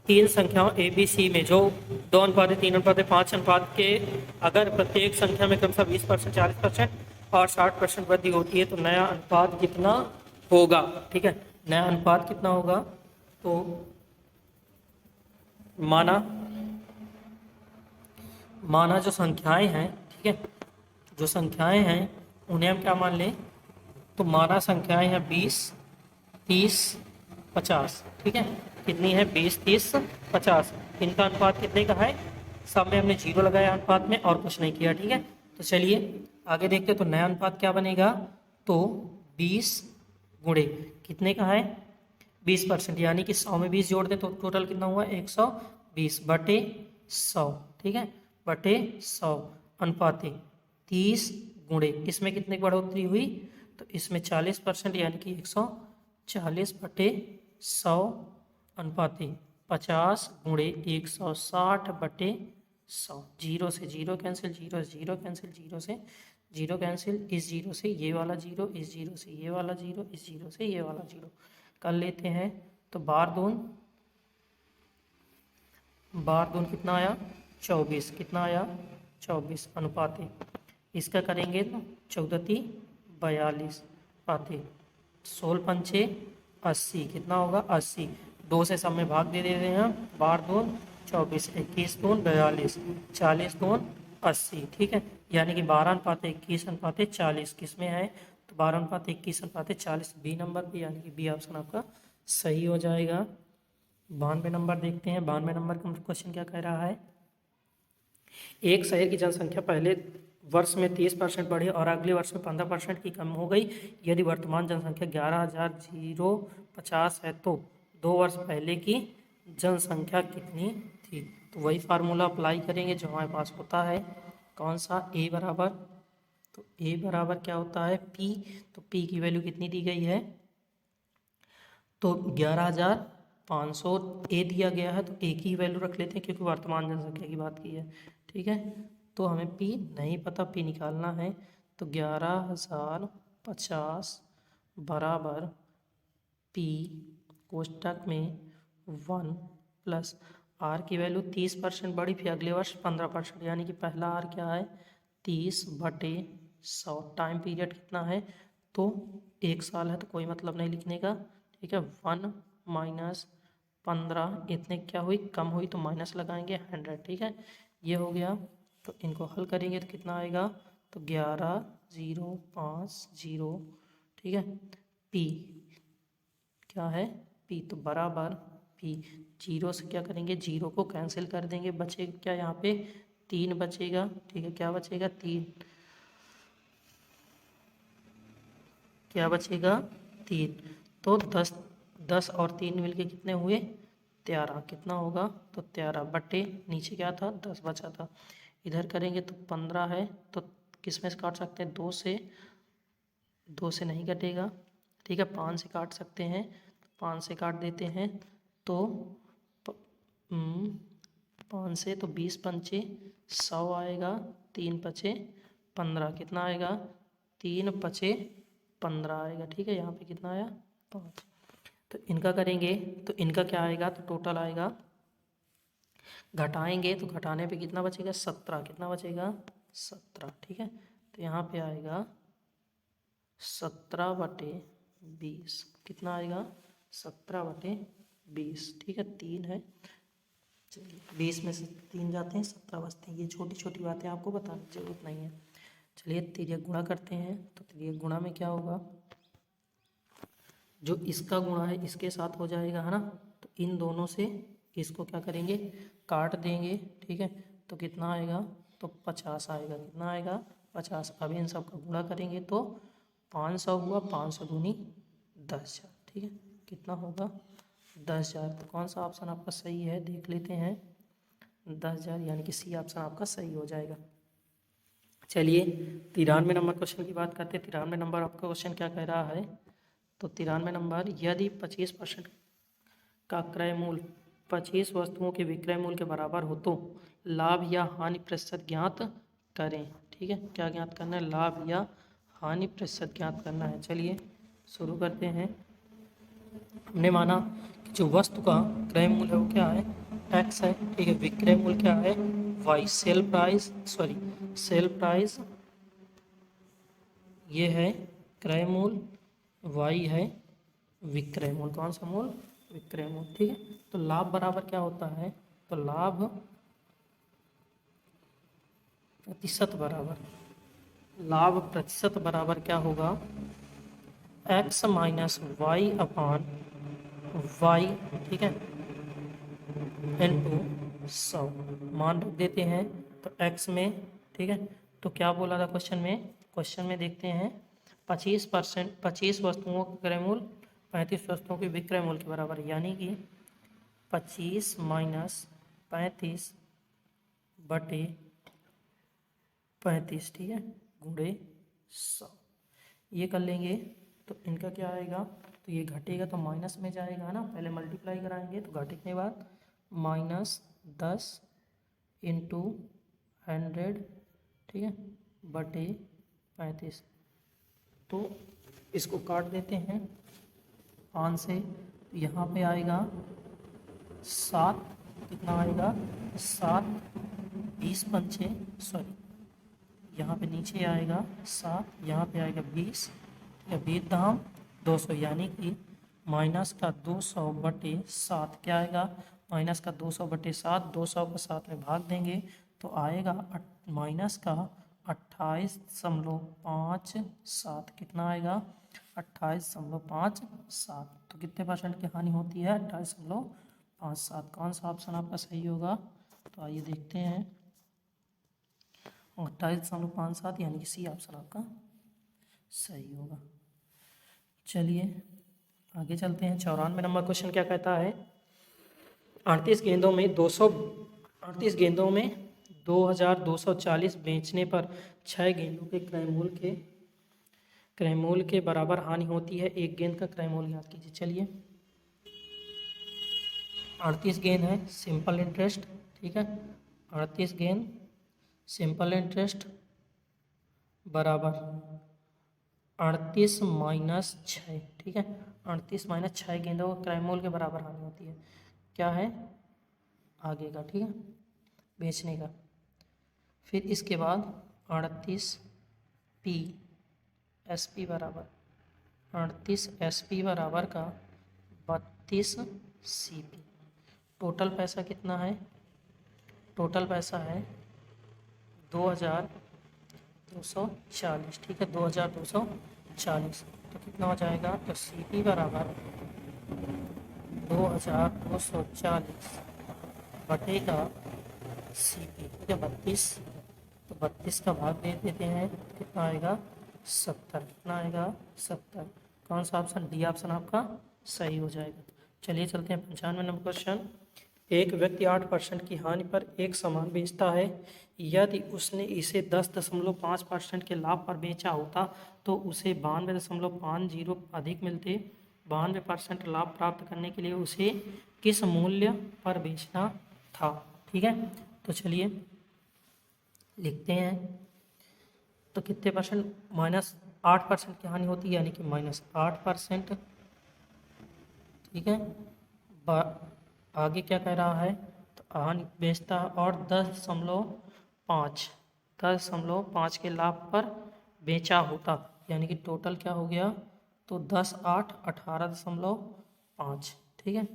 तीन संख्याओं ए बी सी में जो 2 अनुपात 3 अनुपात 5 अनुपात के अगर प्रत्येक संख्या में क्रमशः 20% 40% और 60% वृद्धि होती है तो नया अनुपात कितना होगा, ठीक है। नया अनुपात कितना होगा, तो माना जो संख्याएं हैं, ठीक है, जो संख्याएं हैं उन्हें हम क्या मान लें, तो माना संख्याएं हैं 20 30 50, ठीक है। कितनी है 20 30 50। इनका अनुपात कितने का है, सब में हमने 0 लगाया अनुपात में और कुछ नहीं किया। ठीक है, तो चलिए आगे देखते हैं। तो नया अनुपात क्या बनेगा, तो 20 गुणे कितने का है 20%, यानी कि 100 में 20 जोड़ दें तो टोटल कितना हुआ 120 बटे 100। ठीक है, बटे 100 अनुपाते 30 गुणे इसमें कितने की बढ़ोतरी हुई, तो इसमें 40% यानी कि 140 बटे 100 अनुपाते 50 गुणे 160 बटे 100। 0 से 0 कैंसिल, 0 से 0 कैंसिल, 0 से 0 कैंसिल, इस 0 से ये वाला 0, इस 0 से ये वाला 0, इस 0 से ये वाला 0 कर लेते हैं। तो बार दून कितना आया 24, कितना आया 24 अनुपाते इसका करेंगे तो 14 42 पाते 16 पंचे 80, कितना होगा 80। 2 से सब में भाग दे देते हैं, बार दून 24, 21 दून 42, 40 दून 80। ठीक है, यानी कि 12 अनुपाते 21 अनुपाते 40 किस में है, तो 12 अनुपाते 21 अनुपाते 40 बी नंबर पे, यानी कि बी ऑप्शन आपका सही हो जाएगा। 92 नंबर देखते हैं। 92 नंबर का क्वेश्चन क्या कह रहा है, एक शहर की जनसंख्या पहले वर्ष में 30% बढ़ी और अगले वर्ष में 15% की कम हो गई। यदि वर्तमान जनसंख्या 11,050 है तो 2 वर्ष पहले की जनसंख्या कितनी थी। तो वही फार्मूला अप्लाई करेंगे जो हमारे पास होता है, कौन सा, ए बराबर, तो ए बराबर क्या होता है पी, तो पी की वैल्यू कितनी दी गई है, तो 11,500 ए दिया गया है, तो ए की वैल्यू रख लेते हैं क्योंकि वर्तमान जनसंख्या की बात की है। ठीक है, तो हमें पी नहीं पता, पी निकालना है, तो 11,050 बराबर पी कोष्टक में 1 प्लस आर की वैल्यू 30% बढ़ी, फिर अगले वर्ष 15%, यानी कि पहला आर क्या है 30 बटे 100। टाइम पीरियड कितना है, तो 1 साल है, तो कोई मतलब नहीं लिखने का। ठीक है, 1 माइनस 15 इतने क्या हुई, कम हुई, तो माइनस लगाएंगे 100। ठीक है, ये हो गया। तो इनको हल करेंगे तो कितना आएगा, तो 11,050। ठीक है, पी क्या है पी, तो बराबर पी 0 से क्या करेंगे, 0 को कैंसिल कर देंगे, बचेगा क्या यहाँ पे 3 बचेगा। ठीक है, क्या बचेगा 3, क्या बचेगा 3, तो 10 और 3 मिलके कितने हुए 13, कितना होगा, तो 13 बटे नीचे क्या था 10 बचा था, इधर करेंगे तो 15 है, तो किस में से काट सकते हैं, 2 से नहीं कटेगा। ठीक है, 5 से काट सकते हैं, 5 से काट देते हैं, तो 5 से तो 20 पंचे 100 आएगा, 3 पचे 15, कितना आएगा 3 पचे 15 आएगा। ठीक है, यहाँ पे कितना आया 5। तो इनका करेंगे तो इनका क्या आएगा, तो टोटल आएगा, घटाएंगे तो घटाने पे कितना बचेगा 17, कितना बचेगा 17। ठीक है, तो यहाँ पे आएगा 17 बटे 20, कितना आएगा 17 बटे 20। ठीक है, 3 है, चलिए 20 में से 3 जाते हैं 17 बचते हैं, ये छोटी छोटी बातें आपको बताने की जरूरत नहीं है। चलिए तिर्यक गुणा करते हैं, तो तिर्यक गुणा में क्या होगा, जो इसका गुणा है इसके साथ हो जाएगा, है ना, तो इन दोनों से इसको क्या करेंगे काट देंगे। ठीक है, तो कितना आएगा, तो 50 आएगा, कितना आएगा 50। अब इन सब का गुणा करेंगे तो 500 हुआ, 500 दूनी 10,000। ठीक है, कितना होगा 10,000। तो कौन सा ऑप्शन आपका सही है देख लेते हैं, 10,000, यानी कि सी ऑप्शन आपका सही हो जाएगा। चलिए 93 नंबर क्वेश्चन की बात करते हैं। 93 नंबर आपका क्वेश्चन क्या कह रहा है, तो 93 नंबर, यदि 25% का क्रय मूल्य 25 वस्तुओं के विक्रय मूल्य के बराबर हो तो लाभ या हानि प्रतिशत ज्ञात करें। ठीक है, क्या ज्ञात करना है, लाभ या हानि प्रतिशत ज्ञात करना है। चलिए शुरू करते हैं। हमने माना कि जो वस्तु का क्रय मूल्य है वो क्या है एक्स है। ठीक है, विक्रय मूल्य क्या है वाई, सेल प्राइस ये है क्रय मूल्य, वाई है विक्रय मूल्य, कौन सा मूल्य विक्रय मूल्य। ठीक है, तो लाभ बराबर क्या होता है, तो लाभ प्रतिशत बराबर क्या होगा, x minus Y upon y. ठीक है, इनटू 100 मान रख देते हैं तो x में, ठीक है। तो क्या बोला था क्वेश्चन में देखते हैं 25%, 25 वस्तुओं का क्रय मूल्य 35 वस्तुओं के विक्रय मूल्य के बराबर, यानी कि 25 माइनस 35 बटे 35, ठीक है, गुणे 100। ये कर लेंगे तो इनका क्या आएगा, तो ये घटेगा तो माइनस में जाएगा ना, पहले मल्टीप्लाई कराएंगे तो घटने के बाद -10 इंटू 100, ठीक है, बटे 35। तो इसको काट देते हैं 5 से, तो यहाँ पे आएगा 7, कितना आएगा 7, 20 पंचे, सॉरी यहाँ पे नीचे आएगा 7, यहाँ पे आएगा 20, या 20 दाम 200, यानी कि माइनस का 200 बटे 7 क्या आएगा, माइनस का 200 बटे 7, 200 को 7 में भाग देंगे तो आएगा माइनस का 28.57, कितना आएगा 28.57। तो कितने परसेंट की हानि होती है, 28.57। कौन सा ऑप्शन आपका सही होगा, तो आइए देखते हैं, 28.57 यानी कि सी ऑप्शन आपका सही होगा। चलिए आगे चलते हैं। 94 नंबर क्वेश्चन क्या कहता है, 38 गेंदों में 2240 बेचने पर 6 गेंदों के क्रय मूल्य के बराबर हानि होती है, एक गेंद का क्रय मूल्य याद कीजिए। चलिए 38 गेंद है सिंपल इंटरेस्ट, ठीक है, 38 गेंद सिंपल इंटरेस्ट बराबर 38 माइनस 6, ठीक है, 38 माइनस 6 गेंदों का क्रय मूल्य के बराबर हानि होती है, क्या है आगे का, ठीक है, बेचने का। फिर इसके बाद 38 पी एस पी बराबर 38 एस पी बराबर का 32 सी पी। टोटल पैसा कितना है, टोटल पैसा है 2240, ठीक है, 2240। तो कितना हो जाएगा, तो सी पी बराबर 2240 बटे का सी पी, ठीक है, 32। तो 32 का भाग दे देते हैं, कितना आएगा 70, कितना आएगा 70। कौन सा ऑप्शन, डी ऑप्शन आपका सही हो जाएगा। चलिए चलते हैं 95 नंबर क्वेश्चन। एक व्यक्ति 8% की हानि पर एक सामान बेचता है, यदि उसने इसे 10.5% के लाभ पर बेचा होता तो उसे 92.50 अधिक मिलते। 92% लाभ प्राप्त करने के लिए उसे किस मूल्य पर बेचना था, ठीक है। तो चलिए लिखते हैं, तो कितने परसेंट, -8% की हानि होती है, यानी कि -8%, ठीक है। आगे क्या कह रहा है, तो हानि बेचता और 10.5 के लाभ पर बेचा होता, यानी कि टोटल क्या हो गया, तो 10, 8, 18.5, ठीक है,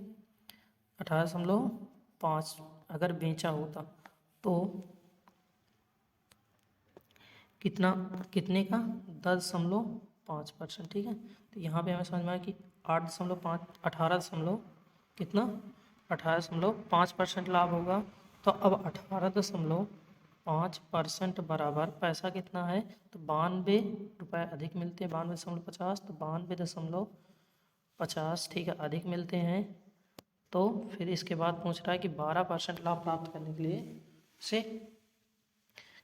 18.5 अगर बेचा होता तो कितने का 10.5%, ठीक है। तो यहाँ पे हमें समझ में आया कि 8.5 18.5% लाभ होगा। तो अब 18.5% बराबर पैसा कितना है, तो 92 रुपये अधिक मिलते हैं, 92.50, तो 92.50, ठीक है, अधिक मिलते हैं। तो फिर इसके बाद पूछ रहा है कि 12% लाभ प्राप्त करने के लिए से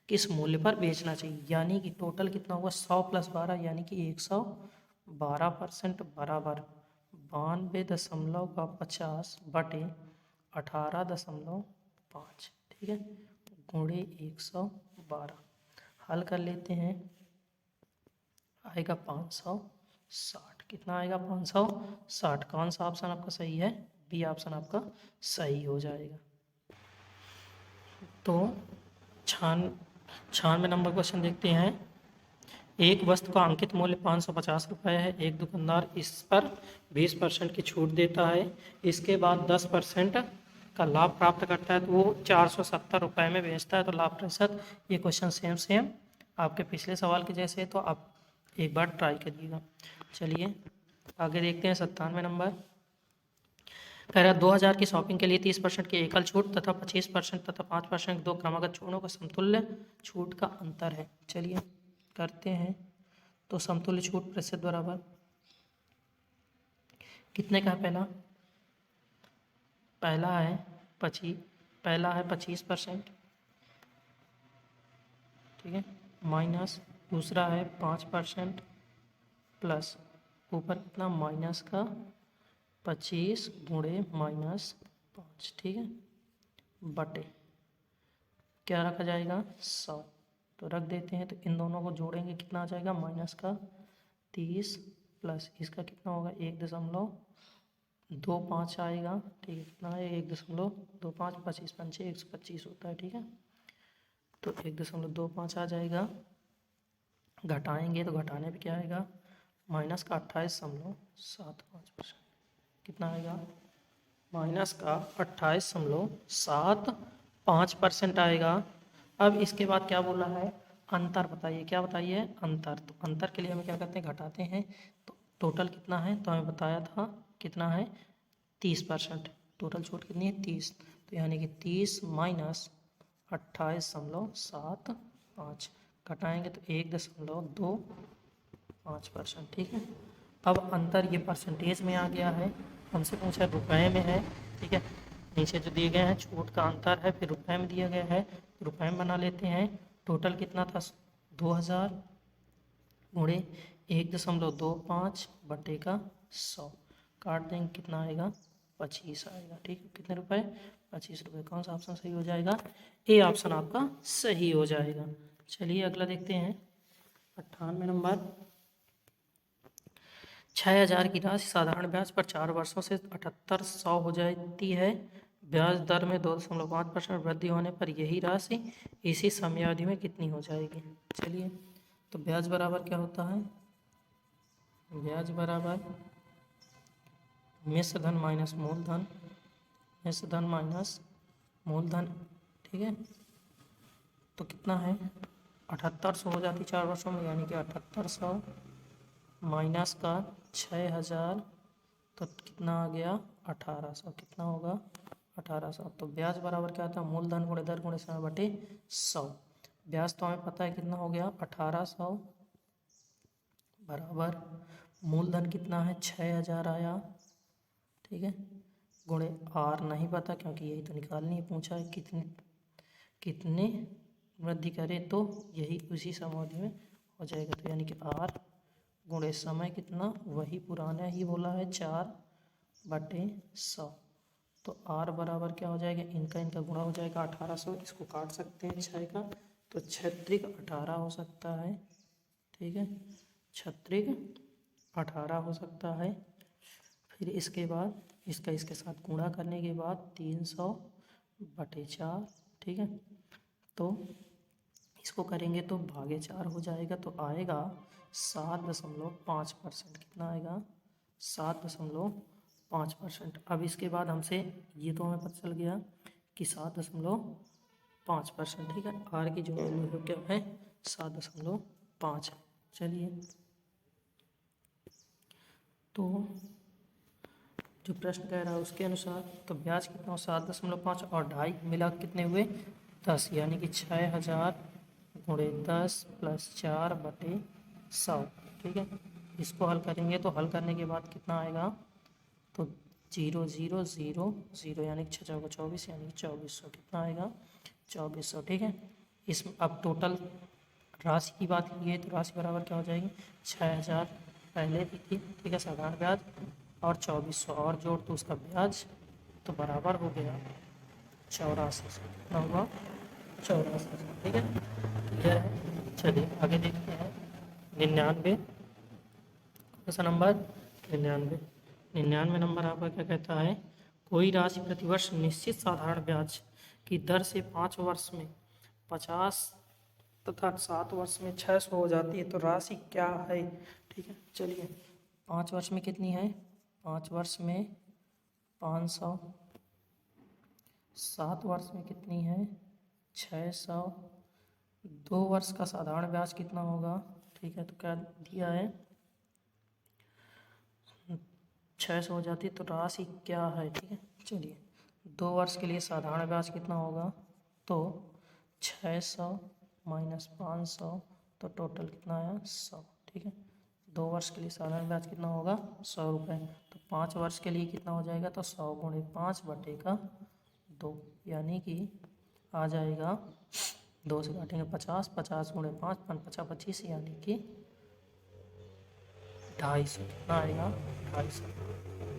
किस मूल्य पर बेचना चाहिए, यानी कि टोटल कितना हुआ 100 + 12 यानी कि 112% बराबर 92.50 बटे 18.5, ठीक है, गुणे 112। हल कर लेते हैं, आएगा 560, कितना आएगा 560। कौन सा ऑप्शन आपका सही है, बी ऑप्शन आपका सही हो जाएगा। तो 96 नंबर क्वेश्चन देखते हैं। एक वस्तु का अंकित मूल्य 550 रुपये है, एक दुकानदार इस पर 20% की छूट देता है, इसके बाद 10% का लाभ प्राप्त करता है, तो वो 470 रुपये में बेचता है, तो लाभ प्रतिशत, ये क्वेश्चन सेम आपके पिछले सवाल के जैसे है, तो आप एक बार ट्राई करिएगा। चलिए आगे देखते हैं 97 नंबर। कह रहा 2000 की शॉपिंग के लिए 30% की एकल छूट तथा 25% तथा 5% दो क्रमागत छूटों का समतुल्य छूट का अंतर है। चलिए करते हैं। तो समतुल्य छूट प्रतिशत बराबर कितने का है? पहला है 25%, ठीक है, माइनस दूसरा है 5% प्लस ऊपर कितना माइनस का 25 गुणे -5, ठीक है, बटे क्या रखा जाएगा 100। तो रख देते हैं। तो इन दोनों को जोड़ेंगे कितना आ जाएगा -30 प्लस इसका कितना होगा 1.25 आएगा, ठीक है, कितना है 1.25, 25 पंचे 125 होता है, ठीक है। तो 1.25 आ जाएगा। घटाएंगे तो घटाने पे क्या आएगा माइनस का 28.75%, कितना आएगा -28.75% आएगा। अब इसके बाद क्या बोला है अंतर बताइए, क्या बताइए अंतर। तो अंतर के लिए हमें क्या करते हैं घटाते हैं। तो टोटल कितना है तो हमें बताया था कितना है 30%। टोटल छूट कितनी है 30। तो यानी कि 30 माइनस 28.75 घटाएंगे तो 1.25%, ठीक है। अब अंतर ये परसेंटेज में आ गया है, हमसे पूछा रुपए में है, ठीक है। नीचे जो दिए गए हैं छूट का अंतर है, फिर रुपए में दिया गया है, तो रुपए में बना लेते हैं। टोटल कितना था 2000 गुणे 1.25 बटे का 100 काट देंगे कितना आएगा 25 आएगा, ठीक है। कितने रुपए 25 रुपये। कौन सा ऑप्शन सही हो जाएगा? ए ऑप्शन आपका सही हो जाएगा। चलिए अगला देखते हैं 98 नंबर। 6000 की राशि साधारण ब्याज पर 4 वर्षों से 7800 हो जाती है। ब्याज दर में 2.5% वृद्धि होने पर यही राशि इसी समयावधि में कितनी हो जाएगी? चलिए तो ब्याज बराबर क्या होता है? ब्याज बराबर मिश्र धन माइनस मूलधन, मिश्र धन माइनस मूलधन, ठीक है। तो कितना है 7800 हो जाती 4 वर्षों में, यानी कि 7800 माइनस का 6000 तो कितना आ गया 1800, कितना होगा 1800। तो ब्याज बराबर क्या होता है मूलधन गुणे दर गुणे समय बटे 100। ब्याज तो हमें पता है कितना हो गया 1800 बराबर मूलधन कितना है 6000 आया, ठीक है, गुणे आर नहीं पता क्योंकि यही तो निकालनी है, पूछा है कितने वृद्धि करें तो यही उसी समाधि में हो जाएगा। तो यानी कि आर गुणे समय कितना वही पुराना ही बोला है 4/100। तो आर बराबर क्या हो जाएगा इनका गुणा हो जाएगा 1800। इसको काट सकते हैं 6 का, तो 6 18 हो सकता है, ठीक है, 6 18 हो सकता है। फिर इसके बाद इसका इसके साथ गुणा करने के बाद 300/4, ठीक है। तो इसको करेंगे तो भागे 4 हो जाएगा, तो आएगा 7.5%। कितना आएगा 7.5%। अब इसके बाद हमसे ये तो हमें पता चल गया कि 7.5%, ठीक है। आर की जो वैल्यू क्या है 7.5 है। चलिए तो जो प्रश्न कह रहा है उसके अनुसार तो ब्याज कितना हो 7.5 और 2.5 मिला कितने हुए 10, यानी कि 6000 गुणे 10 प्लस 4/100, ठीक है। इसको हल करेंगे तो हल करने के बाद कितना आएगा तो 0 0 0 0 यानी कि 6 चौका 24 यानी कि 2400, कितना आएगा 2400, ठीक है। इसमें अब टोटल राशि की बात की है तो राशि बराबर क्या हो जाएगी 6000 पहले दी थी, ठीक है, साधारण ब्याज और 2400 और जोड़ तो उसका ब्याज तो बराबर हो गया 8400। कितना हुआ 8400, ठीक है, क्लियर है। चलिए आगे देखते हैं 99। कौन सा नंबर 99। 99 नंबर आपका क्या कहता है कोई राशि प्रतिवर्ष निश्चित साधारण ब्याज की दर से 5 वर्ष में 50 तथा 7 वर्ष में 600 हो जाती है तो राशि क्या है? ठीक है, चलिए 5 वर्ष में कितनी है 5 वर्ष में 500, 7 वर्ष में कितनी है 600, 2 वर्ष का साधारण ब्याज कितना होगा? ठीक है, तो क्या दिया है 600 हो जाती है, तो राशि क्या है, ठीक है। चलिए 2 वर्ष के लिए साधारण ब्याज कितना होगा, तो 600 माइनस 500, तो टोटल कितना आया 100, ठीक है। 2 वर्ष के लिए साधारण ब्याज कितना होगा 100 रुपये, तो 5 वर्ष के लिए कितना हो जाएगा, तो 100 गुणे 5 बटे का 2, यानी कि आ जाएगा 2 से काटेंगे 50, 50 गुणे 5, 50 25, यानी कि 250, कितना आएगा 250।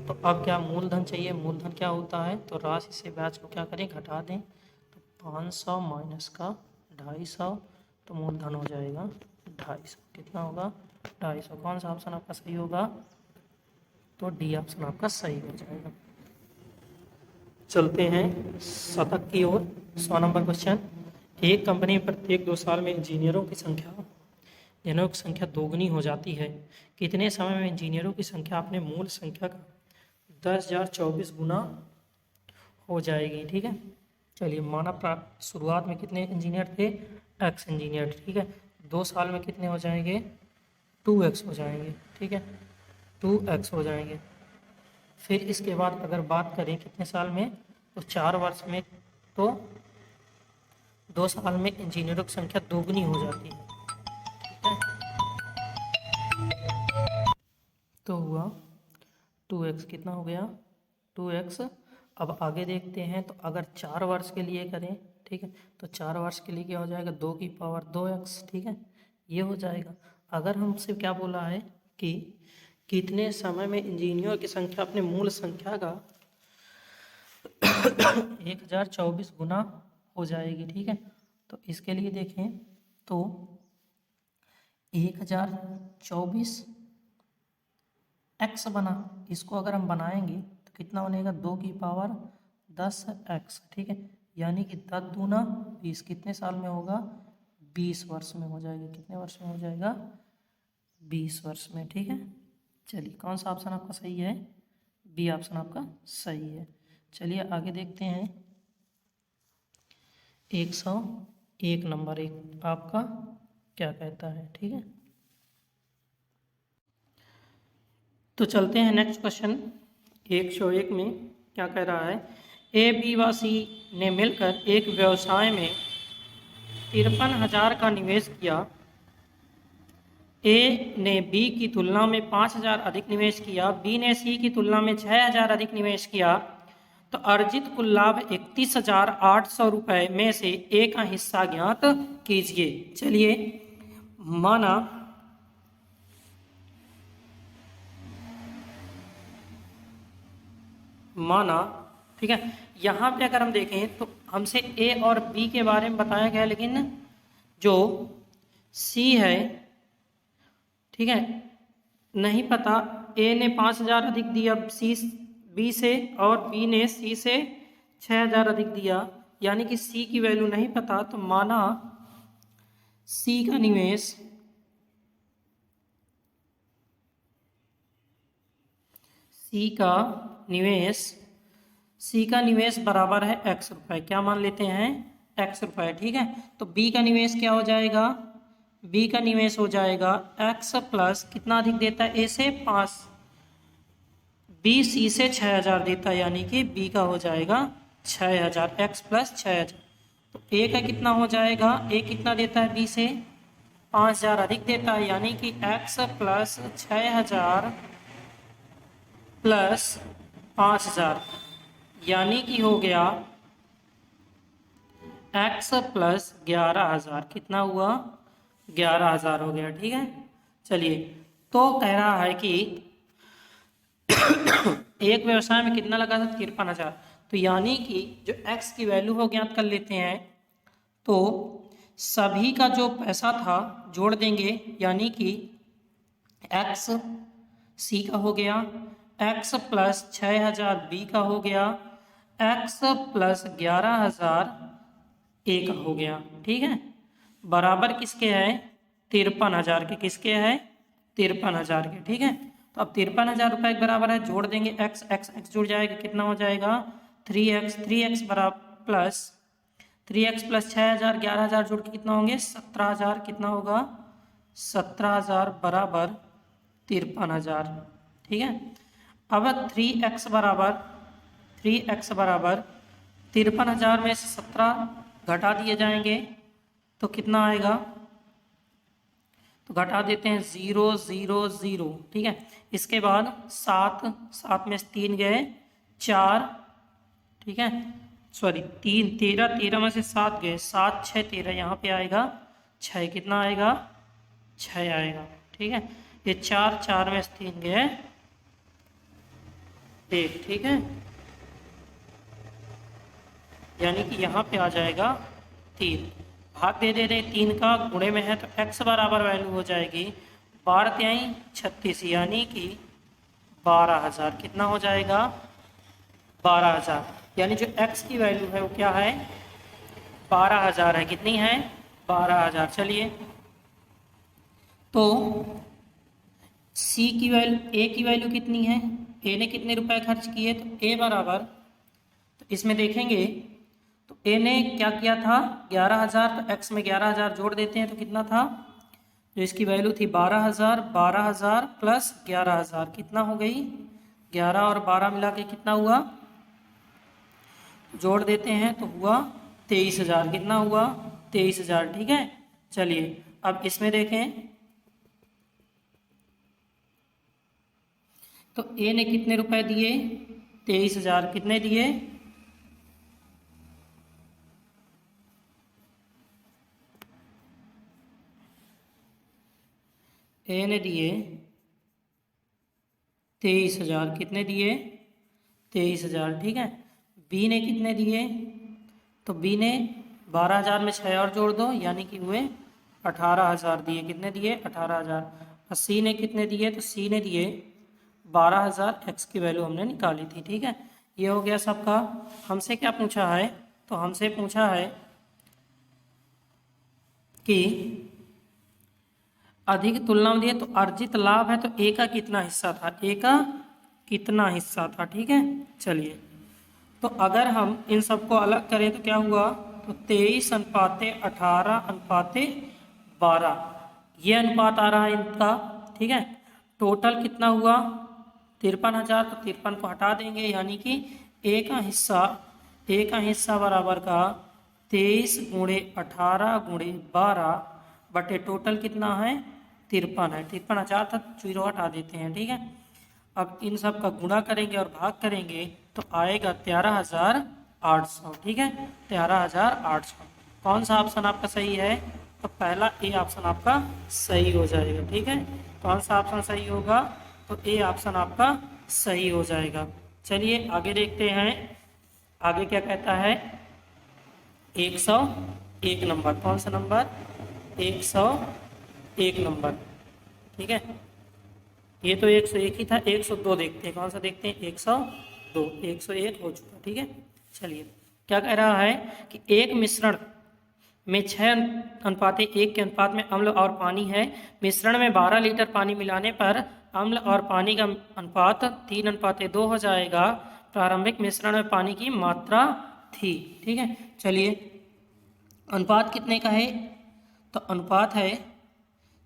तो अब क्या मूलधन चाहिए, मूलधन क्या होता है, तो राशि से ब्याज को क्या करें, घटा दें, तो 500 माइनस का 250, तो मूलधन हो जाएगा 250, कितना होगा 250। कौन सा ऑप्शन आपका सही होगा, तो डी ऑप्शन आपका सही हो जाएगा। चलते हैं शतक की ओर। 100 नंबर क्वेश्चन, एक कंपनी में प्रत्येक 2 साल में इंजीनियरों की संख्या दोगुनी हो जाती है, कितने समय में इंजीनियरों की संख्या अपने मूल संख्या का 10,024 गुना हो जाएगी, ठीक है। चलिए माना शुरुआत में कितने इंजीनियर थे, एक्स इंजीनियर, ठीक है। 2 साल में कितने हो जाएंगे, 2x हो जाएंगे, ठीक है, 2x हो जाएंगे। फिर इसके बाद अगर बात करें कितने साल में, तो 4 वर्ष में, तो 2 साल में इंजीनियरों की संख्या दोगुनी हो जाती है, ठीक है। तो हुआ 2x, कितना हो गया 2x। अब आगे देखते हैं, तो अगर 4 वर्ष के लिए करें, ठीक है, तो 4 वर्ष के लिए क्या हो जाएगा, 2 की पावर 2x, ठीक है, ये हो जाएगा। अगर हमसे क्या बोला है कि कितने समय में इंजीनियरों की संख्या अपने मूल संख्या का 1024 गुना हो जाएगी, ठीक है। तो इसके लिए देखें तो 1024 x बना, इसको अगर हम बनाएंगे तो कितना बनेगा, 2 की पावर 10x, ठीक है, यानी कि 10 दूना 20, कितने साल में होगा, 20 वर्ष में हो जाएगा, कितने वर्ष में हो जाएगा, 20 वर्ष में, ठीक है। चलिए कौन सा ऑप्शन आपका सही है, बी ऑप्शन आपका सही है। चलिए आगे देखते हैं, 101 नंबर एक आपका क्या कहता है, ठीक है। तो चलते हैं नेक्स्ट क्वेश्चन। 101 में क्या कह रहा है, ए बी व सी ने मिलकर एक व्यवसाय में 53,000 का निवेश किया। ए ने बी की तुलना में 5,000 अधिक निवेश किया, बी ने सी की तुलना में 6,000 अधिक निवेश किया, तो अर्जित कुल लाभ 31,800 रुपये में से ए का हिस्सा ज्ञात कीजिए। चलिए माना, ठीक है, यहाँ पे अगर हम देखें तो हमसे ए और बी के बारे में बताया गया, लेकिन जो सी है, ठीक है, नहीं पता। ए ने 5,000 अधिक दिया सी बी से, और बी ने सी से 6,000 अधिक दिया, यानी कि सी की वैल्यू नहीं पता। तो माना सी का निवेश बराबर है x रुपये, क्या मान लेते हैं x रुपये, ठीक है। तो b का निवेश क्या हो जाएगा, b का निवेश हो जाएगा x प्लस कितना अधिक देता है, a से 5, b c से 6,000 देता है, यानी कि b का हो जाएगा 6,000, x प्लस 6,000। तो a का कितना हो जाएगा, a कितना देता है b से 5,000 अधिक देता है, यानी कि x प्लस 6,000 प्लस 5,000, यानी कि हो गया x प्लस 11,000, कितना हुआ 11,000 हो गया, ठीक है। चलिए तो कह रहा है कि एक व्यवसाय में कितना लगा था, 53,000, तो यानी कि जो x की वैल्यू हो ज्ञात कर लेते हैं, तो सभी का जो पैसा था जोड़ देंगे, यानी कि x सी का हो गया, x प्लस 6,000 बी का हो गया, x प्लस 11,000 ए का हो गया, ठीक है, बराबर किसके है 53,000 के, किसके है 53,000 के, ठीक है। तो अब 53,000 रुपये के बराबर है, जोड़ देंगे x जुड़ जाएगा, कितना हो जाएगा 3x बराबर प्लस 3x प्लस 6,000 11,000 जोड़ के कितना होंगे 17,000, कितना होगा 17,000 बराबर 53,000, ठीक है। अब 3x बराबर 53,000 में से 17 घटा दिए जाएंगे तो कितना आएगा, तो घटा देते हैं 0 0 0, ठीक है। इसके बाद 7 में से 3 गए 4, ठीक है, सॉरी 3 13, 13 में से 7 गए 7 6 13, यहाँ पे आएगा 6, कितना आएगा 6 आएगा, ठीक है। ये 4 में से 3 गए 1, ठीक है, यानी कि यहाँ पे आ जाएगा 3। भाग दे रहे 3 का, गुणे में है तो x बराबर वैल्यू हो जाएगी 12 36, यानी कि 12,000, कितना हो जाएगा 12,000, यानी जो x की वैल्यू है वो क्या है 12,000 है, कितनी है 12,000। चलिए तो a की वैल्यू कितनी है, a ने कितने रुपए खर्च किए, तो a बराबर, तो इसमें देखेंगे तो a ने क्या किया था 11,000, तो x में 11,000 जोड़ देते हैं तो कितना था, जो इसकी वैल्यू थी 12,000, 12,000 प्लस 11,000 कितना हो गई 11 और 12 मिला के कितना हुआ, जोड़ देते हैं तो हुआ 23,000, कितना हुआ 23,000, ठीक है। चलिए अब इसमें देखें तो a ने कितने रुपए दिए 23,000, कितने दिए, a ने दिए 23,000, कितने दिए 23,000, ठीक है। b ने कितने दिए, तो b ने 12,000 में 6 और जोड़ दो, यानी कि हुए 18,000 दिए, कितने दिए 18,000। और c ने कितने दिए, तो c ने दिए 12,000, x की वैल्यू हमने निकाली थी, ठीक है। ये हो गया सबका। हमसे क्या पूछा है, तो हमसे पूछा है कि अधिक तुलना में दिए तो अर्जित लाभ है तो a का कितना हिस्सा था, a का कितना हिस्सा था, ठीक है। चलिए तो अगर हम इन सबको अलग करें तो क्या हुआ, तो 23:18:12 ये अनुपात आ रहा है इनका, ठीक है। टोटल कितना हुआ 53,000, तो 53 को हटा देंगे, यानी कि a का हिस्सा बराबर का 23 × 18 × 12 बटे टोटल कितना है 53 है, 53,000 तक 0 हटा देते हैं, ठीक है। अब इन सब का गुणा करेंगे और भाग करेंगे तो आएगा 13,800, ठीक है, 13,800। कौन सा ऑप्शन आपका सही है, तो पहला ए ऑप्शन आपका सही हो जाएगा, ठीक है। कौन सा ऑप्शन सही होगा, तो ए ऑप्शन आपका सही हो जाएगा। चलिए आगे देखते हैं, आगे क्या कहता है 101 नंबर, कौन सा नंबर 101 नंबर, ठीक है। ये तो 101 ही था, 102 देखते हैं, कौन सा देखते हैं 102, 101 हो चुका, ठीक है। चलिए क्या कह रहा है कि एक मिश्रण में 6:1 के अनुपात में अम्ल और पानी है, मिश्रण में 12 लीटर पानी मिलाने पर अम्ल और पानी का अनुपात 3:2 हो जाएगा, प्रारंभिक मिश्रण में पानी की मात्रा थी, ठीक है। चलिए अनुपात कितने का है, तो अनुपात है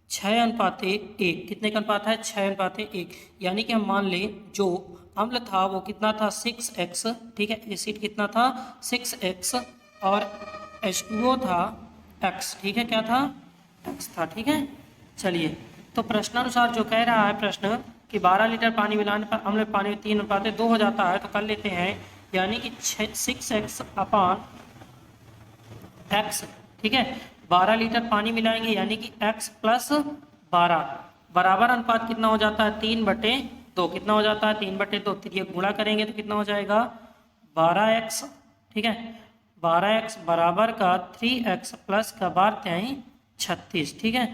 6:1, कितने का अनुपात है 6:1, यानी कि हम मान लें जो अम्ल था वो कितना था 6x, ठीक है, एसिड कितना था 6x और H2O था x, ठीक है, क्या था x था, ठीक है। चलिए तो प्रश्नानुसार जो कह रहा है प्रश्न कि 12 लीटर पानी मिलाने पर अम्ल पानी 3:2 हो जाता है, तो कर लेते हैं, यानी कि 6x अपान x, ठीक है, 12 लीटर पानी मिलाएंगे यानी कि x + 12 बराबर अनुपात कितना हो जाता है 3/2, कितना हो जाता है 3/2, तो ये गुणा करेंगे तो कितना हो जाएगा 12x, ठीक है, 12x बराबर का 3x प्लस का 12 36, ठीक है,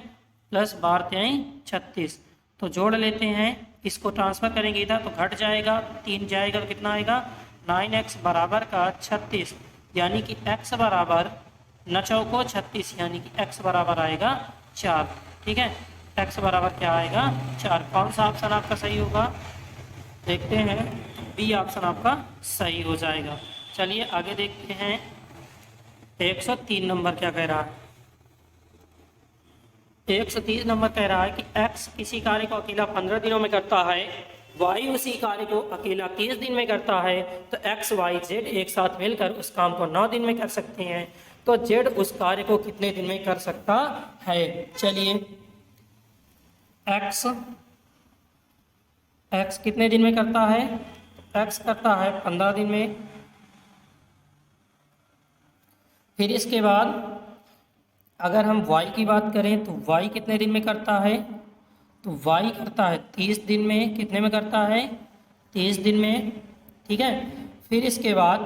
प्लस 12 36, तो जोड़ लेते हैं, इसको ट्रांसफर करेंगे इधर तो घट जाएगा, 3 जाएगा तो कितना आएगा 9x बराबर का 36, यानी कि x बराबर 9 चौको 36, यानी कि x बराबर आएगा 4, ठीक है, x बराबर क्या आएगा 4। कौन सा ऑप्शन आपका सही होगा, देखते हैं, बी ऑप्शन आपका सही हो जाएगा। चलिए आगे देखते हैं 103 नंबर क्या कह रहा है। 130 नंबर कह रहा है कि x किसी कार्य को अकेला 15 दिनों में करता है वाई उसी कार्य को अकेला 30 दिन में करता है तो एक्स वाई जेड एक साथ मिलकर उस काम को 9 दिन में कर सकते हैं। तो जेड उस कार्य को कितने दिन में कर सकता है? चलिए, एक्स कितने दिन में करता है? एक्स करता है 15 दिन में। फिर इसके बाद अगर हम y की बात करें तो y कितने दिन में करता है? तो y करता है 30 दिन में। कितने में करता है? 30 दिन में, ठीक है। फिर इसके बाद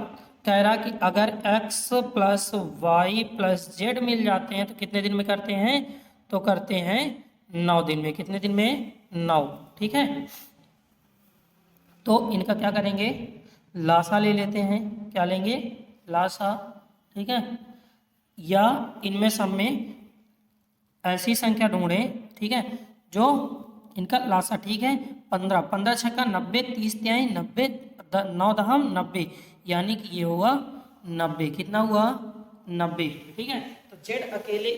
कह रहा कि अगर x plus y plus z मिल जाते हैं तो कितने दिन में करते हैं? तो करते हैं 9 दिन में। कितने दिन में? 9, ठीक है। तो इनका क्या करेंगे? लासा ले लेते हैं। क्या लेंगे? लासा, ठीक है। या इनमें सब में ऐसी संख्या ढूंढें, ठीक है, जो इनका लासा, ठीक है। 15, 15 छक्का 90, 30 तिहाई 90, 9 दहम 90, यानी कि ये हुआ 90। कितना हुआ? 90, ठीक है। तो जेड अकेले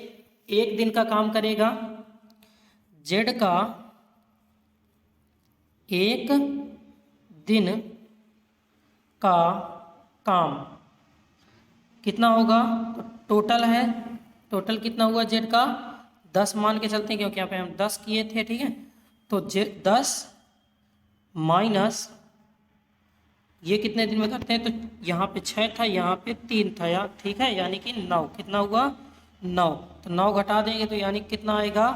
एक दिन का काम करेगा। जेड का एक दिन का काम कितना होगा? तो टोटल है, टोटल कितना हुआ जेड का? 10 मान के चलते हैं क्योंकि यहाँ पे हम 10 किए थे, ठीक है। तो 10 माइनस ये कितने दिन में करते हैं? तो यहाँ पे 6 था, यहाँ पे 3 था यार, ठीक है, यानी कि 9। कितना हुआ? 9। तो 9 घटा देंगे तो यानी कितना आएगा?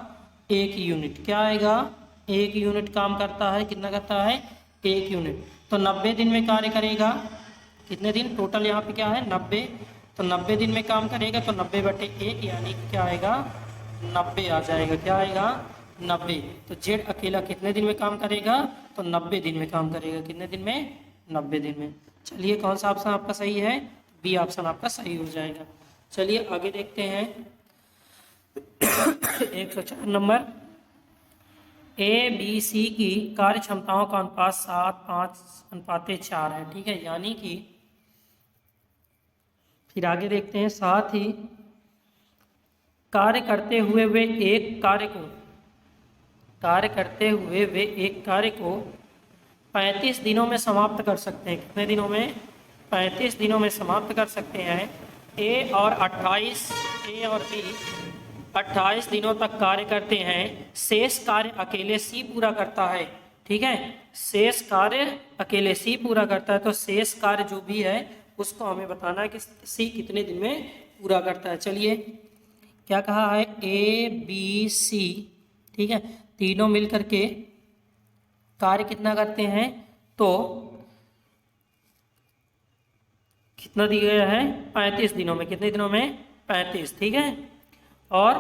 1 यूनिट। क्या आएगा? 1 यूनिट काम करता है। कितना करता है? 1 यूनिट। तो 90 दिन में कार्य करेगा। कितने दिन? टोटल यहाँ पे क्या है? 90। तो 90 दिन में काम करेगा तो 90/1 यानी क्या आएगा? 90 आ जाएगा। क्या आएगा? 90। तो जेड अकेला कितने दिन में काम करेगा? तो 90 दिन में काम करेगा। कितने दिन में? 90 दिन में। चलिए, कौन सा ऑप्शन आपका सही है? बी ऑप्शन आपका सही हो जाएगा। चलिए आगे देखते हैं। 104 नंबर, ए बी सी की कार्य क्षमताओं का अनुपात 7:5:4 है, ठीक है। यानी कि फिर आगे देखते हैं, साथ ही कार्य करते हुए वे एक कार्य को 35 दिनों में समाप्त कर सकते हैं। कितने दिनों में? 35 दिनों में समाप्त कर सकते हैं। ए और बी 28 दिनों तक कार्य करते हैं। शेष कार्य अकेले सी पूरा करता है, ठीक है। शेष कार्य अकेले सी पूरा करता है। तो शेष कार्य जो भी है उसको हमें बताना है कि सी कितने दिन में पूरा करता है। चलिए, क्या कहा है? ए बी सी, ठीक है, तीनों मिलकर के कार्य कितना करते हैं? तो कितना दिया गया है? 35 दिनों में। कितने दिनों में? 35, ठीक है। और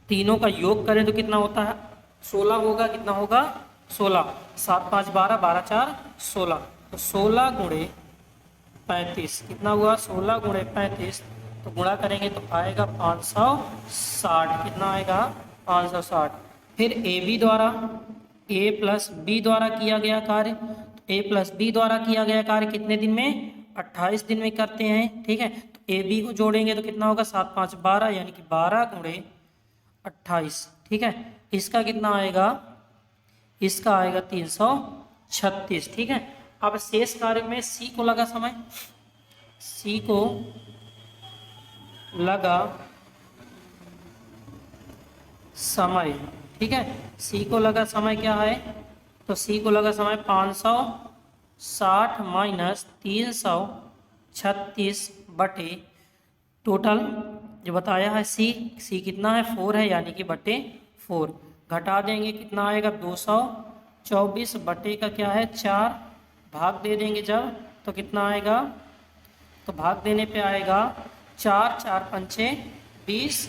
तीनों का योग करें तो कितना होता है? 16 होगा। कितना होगा? 16। 7 5 12, 12 4 16। तो 16 गुणे 35 कितना हुआ? 16 गुणे 35। तो गुणा करेंगे तो आएगा 560। कितना आएगा? 560। फिर ए बी द्वारा ए प्लस बी द्वारा किया गया कार्य, ए प्लस बी द्वारा किया गया कार्य कितने दिन में? 28 दिन में करते हैं, ठीक है। तो ए बी को जोड़ेंगे तो कितना होगा? 7 5 12, यानी कि 12 गुणे 28, ठीक है। इसका कितना आएगा? इसका आएगा 336, ठीक है। अब शेष कार्य में सी को लगा समय, सी को लगा समय, ठीक है। सी को लगा समय क्या है? तो सी को लगा समय 560 माइनस 336 बटे टोटल जो बताया है सी कितना है? 4 है, यानी कि बटे 4। घटा देंगे कितना आएगा? 224 बटे का क्या है? 4। भाग दे देंगे जब तो कितना आएगा? तो भाग देने पे आएगा 4 4 पंचे 20,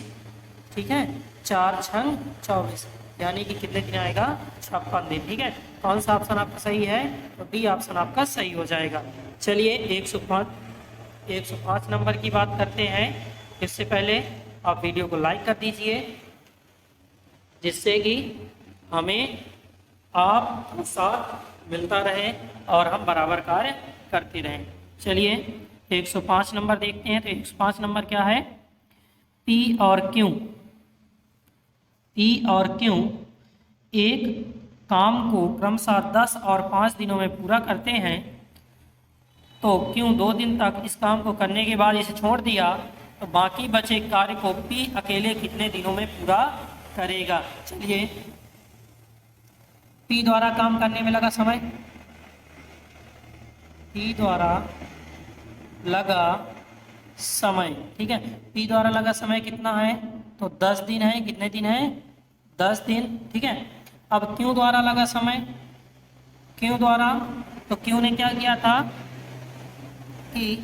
ठीक है, 4 छंग 24, यानी कि कितने दिन आएगा? 56 दिन, ठीक है। कौन सा ऑप्शन आपका सही है? तो डी ऑप्शन आपका सही हो जाएगा। चलिए 105 नंबर की बात करते हैं। इससे पहले आप वीडियो को लाइक कर दीजिए, जिससे कि हमें आप साथ मिलता रहे और हम बराबर कार्य करते रहें। चलिए 105 नंबर देखते हैं। तो 105 नंबर क्या है? पी और क्यू एक काम को क्रमशः 10 और 5 दिनों में पूरा करते हैं, तो क्यों 2 दिन तक इस काम को करने के बाद इसे छोड़ दिया, तो बाकी बचे कार्य को P अकेले कितने दिनों में पूरा करेगा। चलिए, P द्वारा काम करने में लगा समय, P द्वारा लगा समय, ठीक है, P द्वारा लगा समय कितना है, तो 10 दिन है। कितने दिन है, 10 दिन, ठीक है। अब Q द्वारा लगा समय, Q द्वारा, तो Q ने क्या किया था कि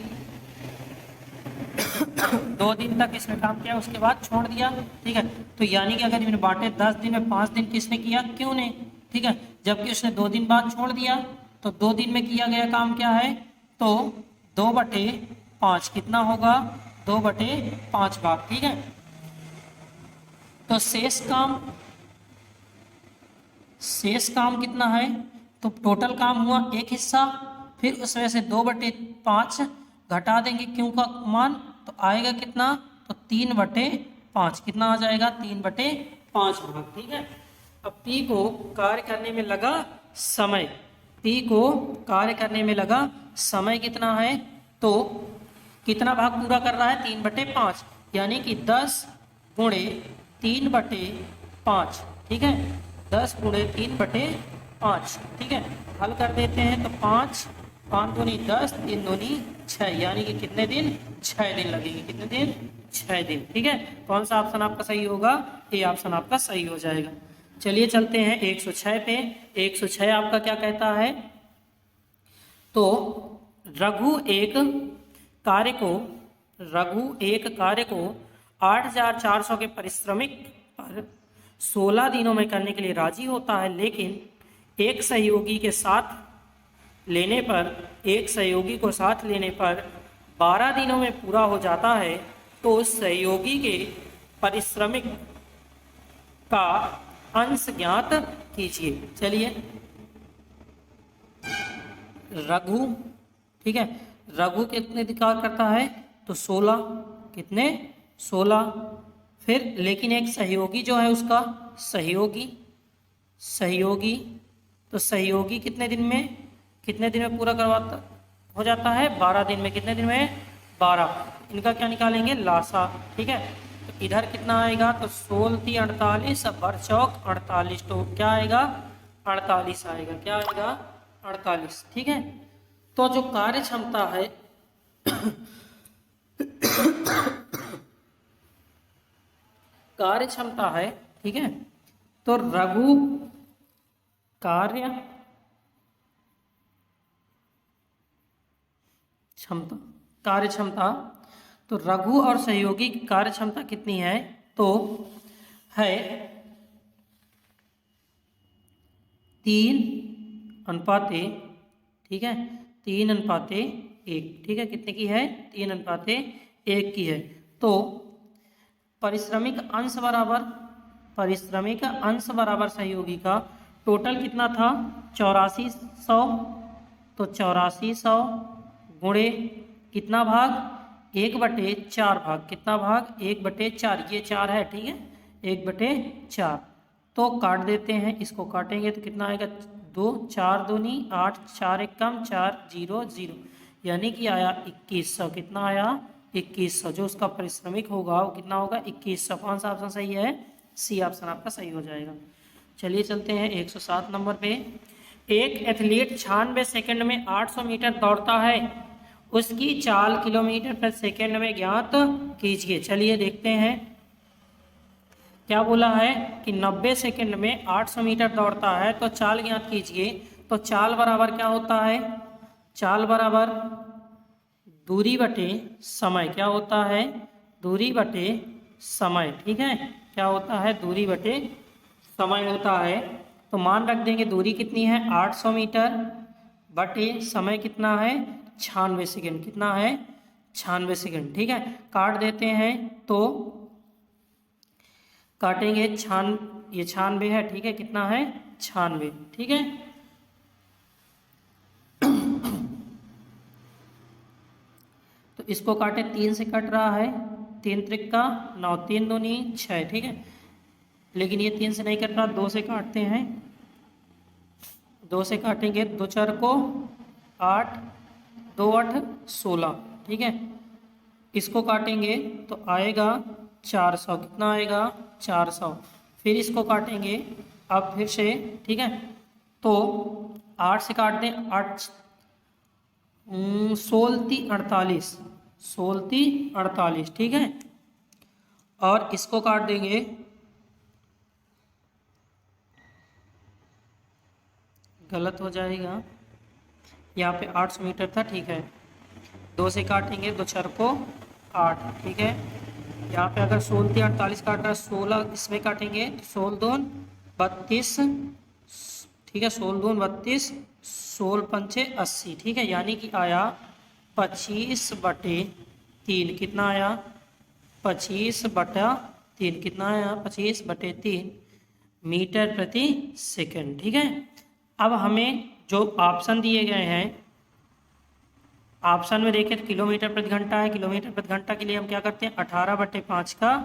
2 दिन तक इसने काम किया, उसके बाद छोड़ दिया, ठीक है। तो यानी कि अगर इन्हें बांटे 10 दिन में 5 दिन किसने किया, Q ने, ठीक है। जबकि उसने 2 दिन बाद छोड़ दिया, तो 2 दिन में किया गया काम क्या है, तो 2/5 कितना होगा, 2/5 भाग, ठीक है। तो शेष काम कितना है, तो टोटल काम हुआ एक हिस्सा, फिर उसमें से 2/5 घटा देंगे क्यों का मान, तो आएगा कितना, तो 3/5, कितना आ जाएगा, 3/5 भाग, ठीक है। अब P को कार्य करने में लगा समय, P को कार्य करने में लगा समय कितना है, तो कितना भाग पूरा कर रहा है, 3/5, यानी कि 10 गुणे 3/5, ठीक है, 10 गुणे 3/5, ठीक है। हल कर देते हैं, तो 5 दूनी 10, 3 दूनी 6, यानी कि कितने दिन, 6 दिन लगेंगे। कितने दिन, 6 दिन, ठीक है। कौन सा ऑप्शन आपका सही होगा, ये ऑप्शन आपका सही हो जाएगा। चलिए चलते हैं 106 पे। 106 आपका क्या कहता है, तो रघु एक कार्य को 8,400 के पारिश्रमिक पर 16 दिनों में करने के लिए राजी होता है, लेकिन एक सहयोगी को साथ लेने पर 12 दिनों में पूरा हो जाता है, तो उस सहयोगी के पारिश्रमिक का अंश ज्ञात कीजिए। चलिए, रघु, ठीक है, रघु कितने अधिकार करता है, तो 16, कितने, 16। फिर लेकिन एक सहयोगी जो है उसका सहयोगी, तो सहयोगी कितने दिन में पूरा करवाता हो जाता है, 12 दिन में। कितने दिन में, 12। इनका क्या निकालेंगे, लासा, ठीक है। तो इधर कितना आएगा, तो 16 × 48, बर चौक 48, तो क्या आएगा, 48 आएगा, क्या आएगा, 48, ठीक है। तो जो कार्य क्षमता है, ठीक है, तो रघु कार्य क्षमता, तो रघु और सहयोगी की कार्य क्षमता कितनी है, तो है 3:1, ठीक है, 3:1, ठीक है। कितने की है, 3:1 की है। तो पारिश्रमिक अंश बराबर सहयोगी का टोटल कितना था, 8400, तो 8400 गुणे कितना भाग, 1/4 भाग, कितना भाग, 1/4, ये 4 है, ठीक है, 1/4। तो काट देते हैं, इसको काटेंगे तो कितना आएगा, 2, 4 दूनी 8, 4 1 कम 4, 0 0, यानी कि आया 2100। कितना आया, 2100। जो उसका पारिश्रमिक होगा वो कितना होगा, 2100। कौन सा ऑप्शन सही है, सी ऑप्शन आपका सही हो जाएगा। चलिए चलते हैं 107 नंबर पे। एक एथलीट 96 सेकंड में 800 मीटर दौड़ता है, उसकी चाल किलोमीटर प्रति सेकंड में ज्ञात कीजिए। चलिए देखते हैं क्या बोला है कि 90 सेकंड में 800 मीटर दौड़ता है, तो चाल ज्ञात कीजिए। तो चाल बराबर क्या होता है, चाल बराबर दूरी बटे समय, क्या होता है, दूरी बटे समय, ठीक है, क्या होता है, दूरी बटे समय होता है। तो मान रख देंगे दूरी कितनी है, 800 मीटर बटे समय कितना है, 96 सेकंड, कितना है, 96 सेकंड, ठीक है। काट देते हैं, तो काटेंगे, ये 96 है, ठीक है, कितना है, 96, ठीक है। तो इसको काटे, 3 से कट रहा है, 3 त्रिक 9, 3 दूनी 6, ठीक है, लेकिन ये 3 से नहीं कट रहा, 2 से काटते हैं, 2 से काटेंगे, 2 चार को 8, 2 8 16, ठीक है। इसको काटेंगे तो आएगा 400, कितना आएगा 400। फिर इसको काटेंगे अब फिर से, ठीक है। तो 8 से काट दें, 8 16 48, 16 48, ठीक है। और इसको काट देंगे, गलत हो जाएगा, यहाँ पे 800 मीटर था, ठीक है। 2 से काटेंगे, 2 चार को 8, ठीक है। यहाँ पे अगर 16 48 काट रहा है, 16 इसमें काटेंगे तो 16 2 32, ठीक है। 16 2 32, 16 पंचे 80, ठीक है। यानी कि आया 25/3, कितना आया 25/3, कितना आया 25/3 मीटर प्रति सेकंड, ठीक है। अब हमें जो ऑप्शन दिए गए हैं, ऑप्शन में देखें तो किलोमीटर प्रति घंटा है। किलोमीटर प्रति घंटा के लिए हम क्या करते हैं, 18/5 का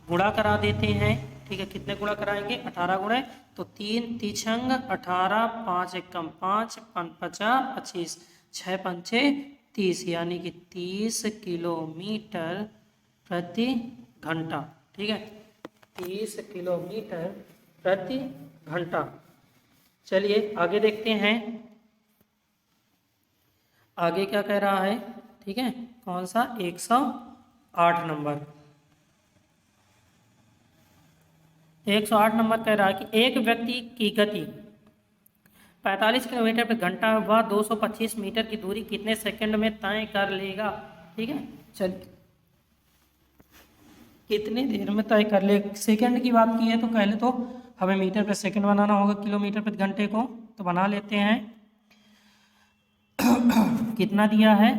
गुणा करा देते हैं, ठीक है। कितने गुणा कराएंगे, 18 गुणे, तो 3 तीछंग 18, 5 एकम 5, 5 50 25, 6 पंचे 30, यानी कि 30 किलोमीटर प्रति घंटा, ठीक है। 30 किलोमीटर प्रति घंटा। चलिए आगे देखते हैं, आगे क्या कह रहा है, ठीक है। कौन सा, 108 नंबर। 108 नंबर कह रहा है कि एक व्यक्ति की गति 45 किलोमीटर प्रति घंटा, वह 225 मीटर की दूरी कितने सेकंड में तय कर लेगा, ठीक है। चल, कितनी देर में तय कर ले, सेकंड की बात की है तो पहले तो हमें मीटर प्रति सेकंड बनाना होगा, किलोमीटर प्रति घंटे को तो बना लेते हैं। कितना दिया है,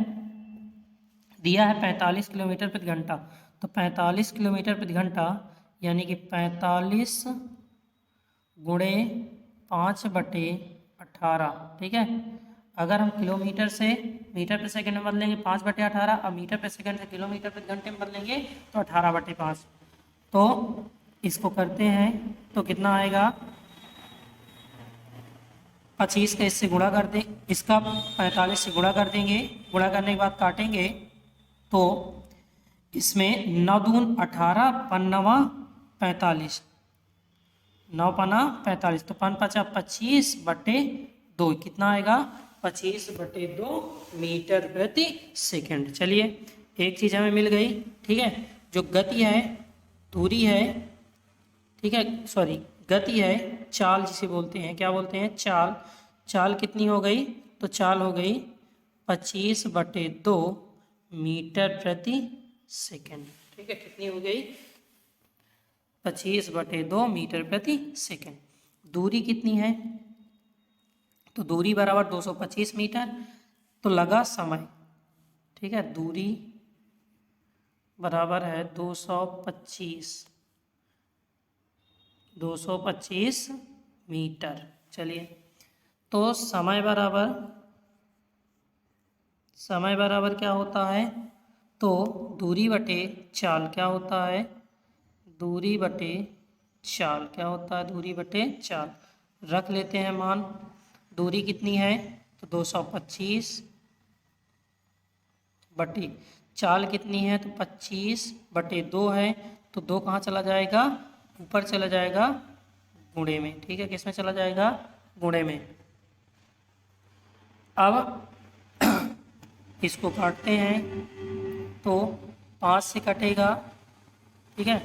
दिया है 45 किलोमीटर प्रति घंटा, तो 45 किलोमीटर प्रति घंटा यानी कि 45 गुणे 5/18, ठीक है। अगर हम किलोमीटर से मीटर प्रति सेकंड में बदलेंगे 5/18, और मीटर प्रति सेकंड से किलोमीटर प्रति घंटे में बदलेंगे तो 18/5। तो इसको करते हैं तो कितना आएगा, 25 का इससे गुणा कर दें, इसका 45 से गुणा कर देंगे, गुणा करने के बाद काटेंगे तो इसमें 9 दून 18, 5 45, 9 पना 45, तो 5 5 25/2, कितना आएगा 25/2 मीटर प्रति सेकंड। चलिए एक चीज़ हमें मिल गई, ठीक है। जो गति है, दूरी है, ठीक है, सॉरी गति है, चाल जिसे बोलते हैं, क्या बोलते हैं, चाल। चाल कितनी हो गई, तो चाल हो गई 25/2 मीटर प्रति सेकंड, ठीक है। कितनी हो गई, 25/2 मीटर प्रति सेकंड। दूरी कितनी है, तो दूरी बराबर 225 मीटर, तो लगा समय, ठीक है। दूरी बराबर है 225 मीटर। चलिए तो समय बराबर क्या होता है, तो दूरी बटे चाल क्या होता है, दूरी बटे चाल क्या होता है, दूरी बटे चाल। रख लेते हैं मान, दूरी कितनी है, तो 225 बटे चाल कितनी है, तो 25/2 है, तो 2 कहाँ चला जाएगा, ऊपर चला जाएगा गुणे में, ठीक है। किस में चला जाएगा, गुणे में। अब इसको काटते हैं तो 5 से कटेगा, ठीक है।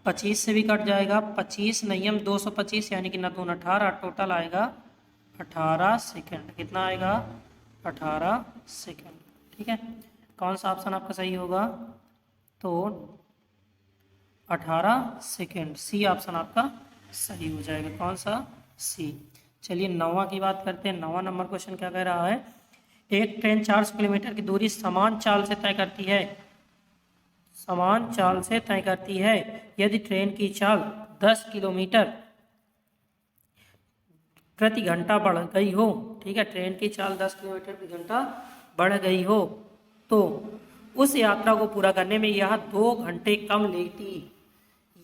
25 से भी कट जाएगा, 25 नियम 225 यानी कि 9 दून 18, टोटल आएगा 18 सेकंड। कितना आएगा, 18 सेकंड, ठीक है। कौन सा ऑप्शन आपका सही होगा, तो 18 सेकंड, सी ऑप्शन आपका सही हो जाएगा। कौन सा, सी। चलिए 9वां की बात करते हैं। 9वां नंबर क्वेश्चन क्या कह रहा है, एक ट्रेन 400 किलोमीटर की दूरी समान चाल से तय करती है, समान चाल से तय करती है। यदि ट्रेन की चाल 10 किलोमीटर प्रति घंटा बढ़ गई हो, ठीक है, ट्रेन की चाल 10 किलोमीटर प्रति घंटा बढ़ गई हो, तो उस यात्रा को पूरा करने में यह 2 घंटे कम लेती।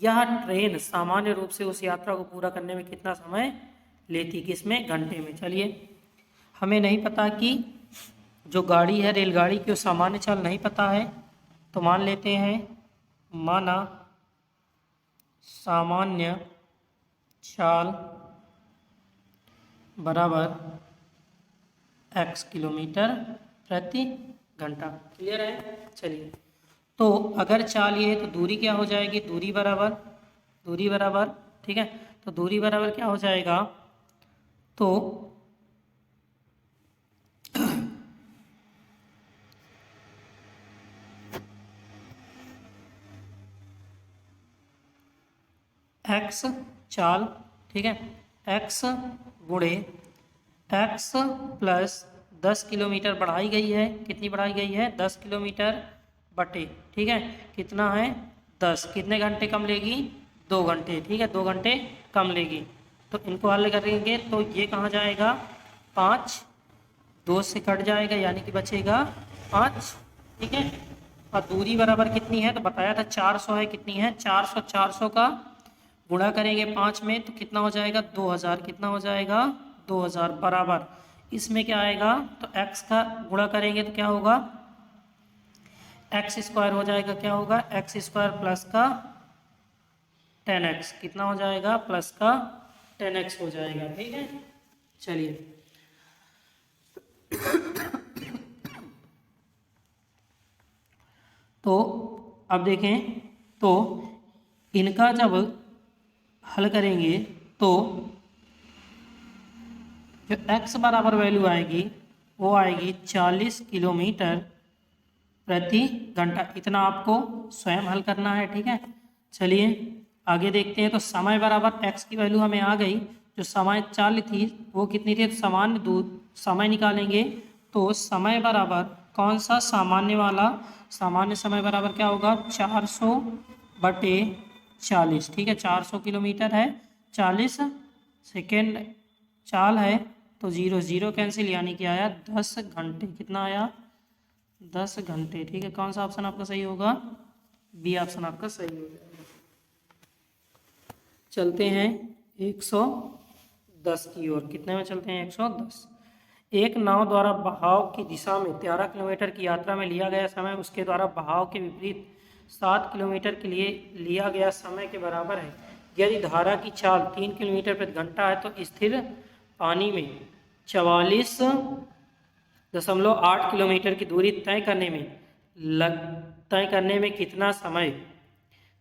यह ट्रेन सामान्य रूप से उस यात्रा को पूरा करने में कितना समय लेती, किसमें, घंटे में। चलिए, हमें नहीं पता कि जो गाड़ी है रेलगाड़ी की वो सामान्य चाल नहीं पता है, तो मान लेते हैं, माना सामान्य चाल बराबर x किलोमीटर प्रति घंटा। क्लियर है। चलिए, तो अगर चाल ये है तो दूरी क्या हो जाएगी, दूरी बराबर, ठीक है, तो दूरी बराबर क्या हो जाएगा, तो x चाल, ठीक है, x गुणे x प्लस 10 किलोमीटर बढ़ाई गई है, कितनी बढ़ाई गई है, 10 किलोमीटर बटे, ठीक है, कितना है 10, कितने घंटे कम लेगी, 2 घंटे, ठीक है, 2 घंटे कम लेगी। तो इनको हल करेंगे तो ये कहाँ जाएगा, 5, 2 से कट जाएगा यानी कि बचेगा 5, ठीक है। और दूरी बराबर कितनी है, तो बताया था 400 है, कितनी है 400, 400 का गुणा करेंगे 5 में तो कितना हो जाएगा 2000, कितना हो जाएगा 2000 बराबर, इसमें क्या आएगा, तो x का गुणा करेंगे तो क्या होगा, x स्क्वायर हो जाएगा, क्या होगा x स्क्वायर प्लस का 10x, कितना हो जाएगा, प्लस का 10x हो जाएगा, ठीक है। चलिए, तो अब देखें, तो इनका जब हल करेंगे तो जो x बराबर वैल्यू आएगी वो आएगी 40 किलोमीटर प्रति घंटा। इतना आपको स्वयं हल करना है, ठीक है। चलिए आगे देखते हैं, तो समय बराबर x की वैल्यू हमें आ गई, जो समय चाल थी वो कितनी थी, तो सामान्य दूर समय निकालेंगे, तो समय बराबर कौन सा, सामान्य वाला, सामान्य समय बराबर क्या होगा 400 बटे 40, ठीक है, 400 किलोमीटर है, 40 सेकेंड चाल है, तो 0 0 कैंसिल, यानी कि आया 10 घंटे, कितना आया 10 घंटे, ठीक है। कौन सा ऑप्शन आपका सही होगा, बी ऑप्शन आपका सही हो जाएगा। चलते हैं 110 की ओर, कितने में चलते हैं 110। एक नाव द्वारा बहाव की दिशा में 13 किलोमीटर की यात्रा में लिया गया समय उसके द्वारा बहाव के विपरीत 7 किलोमीटर के लिए लिया गया समय के बराबर है। यदि धारा की चाल 3 किलोमीटर प्रति घंटा है तो स्थिर पानी में 44.8 किलोमीटर की दूरी तय करने में कितना समय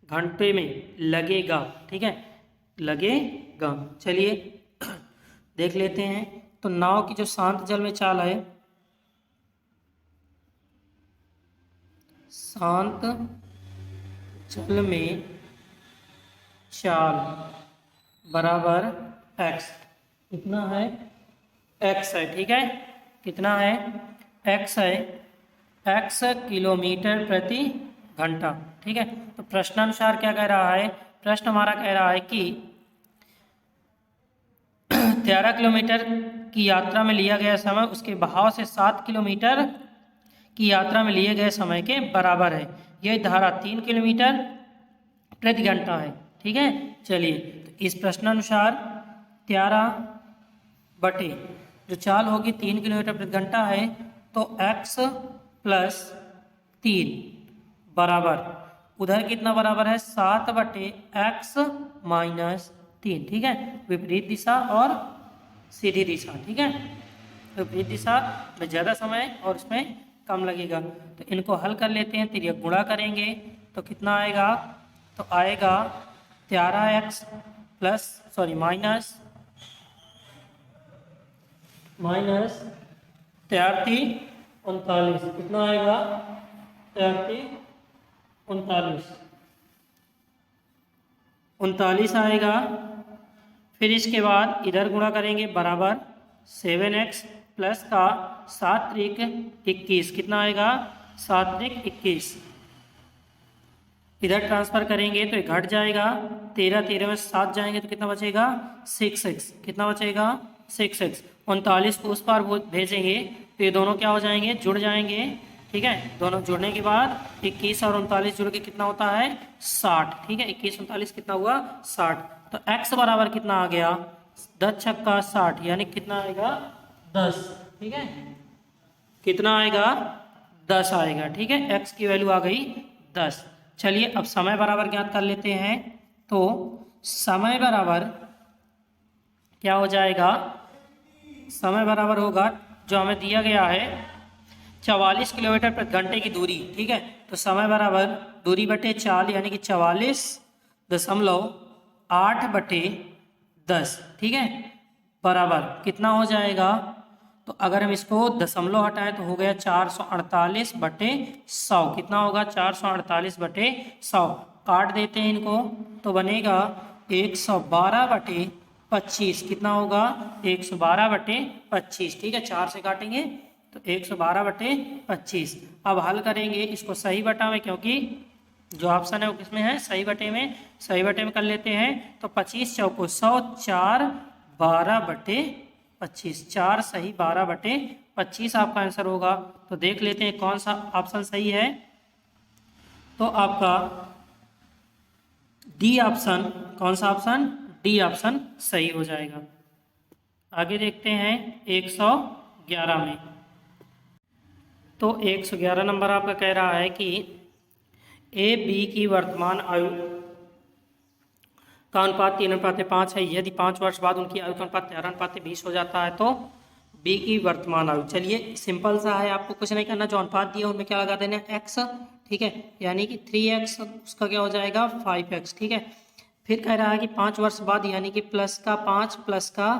घंटे में लगेगा, ठीक है, लगेगा। चलिए देख लेते हैं, तो नाव की जो शांत जल में चाल है, शांत जल में चाल बराबर x, कितना है x है, ठीक है, कितना है x है, x किलोमीटर प्रति घंटा, ठीक है। तो प्रश्नानुसार क्या कह रहा है, प्रश्न हमारा कह रहा है कि 13 किलोमीटर की यात्रा में लिया गया समय उसके बहाव से 7 किलोमीटर की यात्रा में लिए गए समय के बराबर है। यह धारा 3 किलोमीटर प्रति घंटा है, ठीक है। चलिए, तो इस प्रश्नानुसार 13 बटे जो चाल होगी 3 किलोमीटर प्रति घंटा है, तो x प्लस 3 बराबर, उधर कितना बराबर है 7 बटे x माइनस 3, ठीक है, विपरीत दिशा और सीधी दिशा, ठीक है। विपरीत दिशा में ज़्यादा समय और उसमें कम लगेगा। तो इनको हल कर लेते हैं, तो ये गुणा करेंगे तो कितना आएगा, तो आएगा 13x प्लस माइनस 39, कितना आएगा 39 आएगा। फिर इसके बाद इधर गुणा करेंगे बराबर 7x प्लस का 7 त्रिक 21, कितना आएगा 7 त्रिक 21, इधर ट्रांसफर करेंगे तो ये घट जाएगा, 13 में 7 जाएंगे तो कितना बचेगा 6x, कितना बचेगा 6x। 39 को उस पार भेजेंगे तो ये दोनों क्या हो जाएंगे, जुड़ जाएंगे, ठीक है, दोनों जुड़ने के बाद 21 और 39 जुड़ के कितना होता है 60। ठीक है, 21 39 कितना हुआ 60। तो x बराबर कितना आ गया 10 छक्का 60, यानी कितना आएगा 10। ठीक है, कितना आएगा 10 आएगा। ठीक है, x की वैल्यू आ गई 10। चलिए अब समय बराबर ज्ञात कर लेते हैं। तो समय बराबर क्या हो जाएगा, समय बराबर होगा जो हमें दिया गया है 44 किलोमीटर प्रति घंटे की दूरी। ठीक है, तो समय बराबर दूरी बटे 4 यानी कि 44.8/10। ठीक है, बराबर कितना हो जाएगा, तो अगर हम इसको दशमलव हटाएं तो हो गया 448/100। कितना होगा 448/100। काट देते हैं इनको तो बनेगा 112/25। कितना होगा 112/25। ठीक है, 4 से काटेंगे तो 112/25। अब हल करेंगे इसको सही बटा में, क्योंकि जो ऑप्शन है वो किसमें है सही बटे में। सही बटे में कर लेते हैं तो 25 चौको 100, 4 12/25। 4 सही 12/25 आपका आंसर होगा। तो देख लेते हैं कौन सा ऑप्शन सही है। तो आपका डी ऑप्शन, कौन सा ऑप्शन, डी ऑप्शन सही हो जाएगा। आगे देखते हैं 111 में। तो 111 नंबर आपका कह रहा है कि ए बी की वर्तमान आयु का अनुपात 3:5 है। यदि 5 वर्ष बाद उनकी आयु का अनुपात 13:20 हो जाता है तो बी की वर्तमान आयु। चलिए सिंपल सा है, आपको कुछ नहीं करना, जो अनुपात दिया उनमें क्या लगा देना एक्स। ठीक है, यानी कि 3x उसका क्या हो जाएगा 5x। ठीक है, फिर कह रहा है कि 5 वर्ष बाद यानी कि प्लस का 5 प्लस का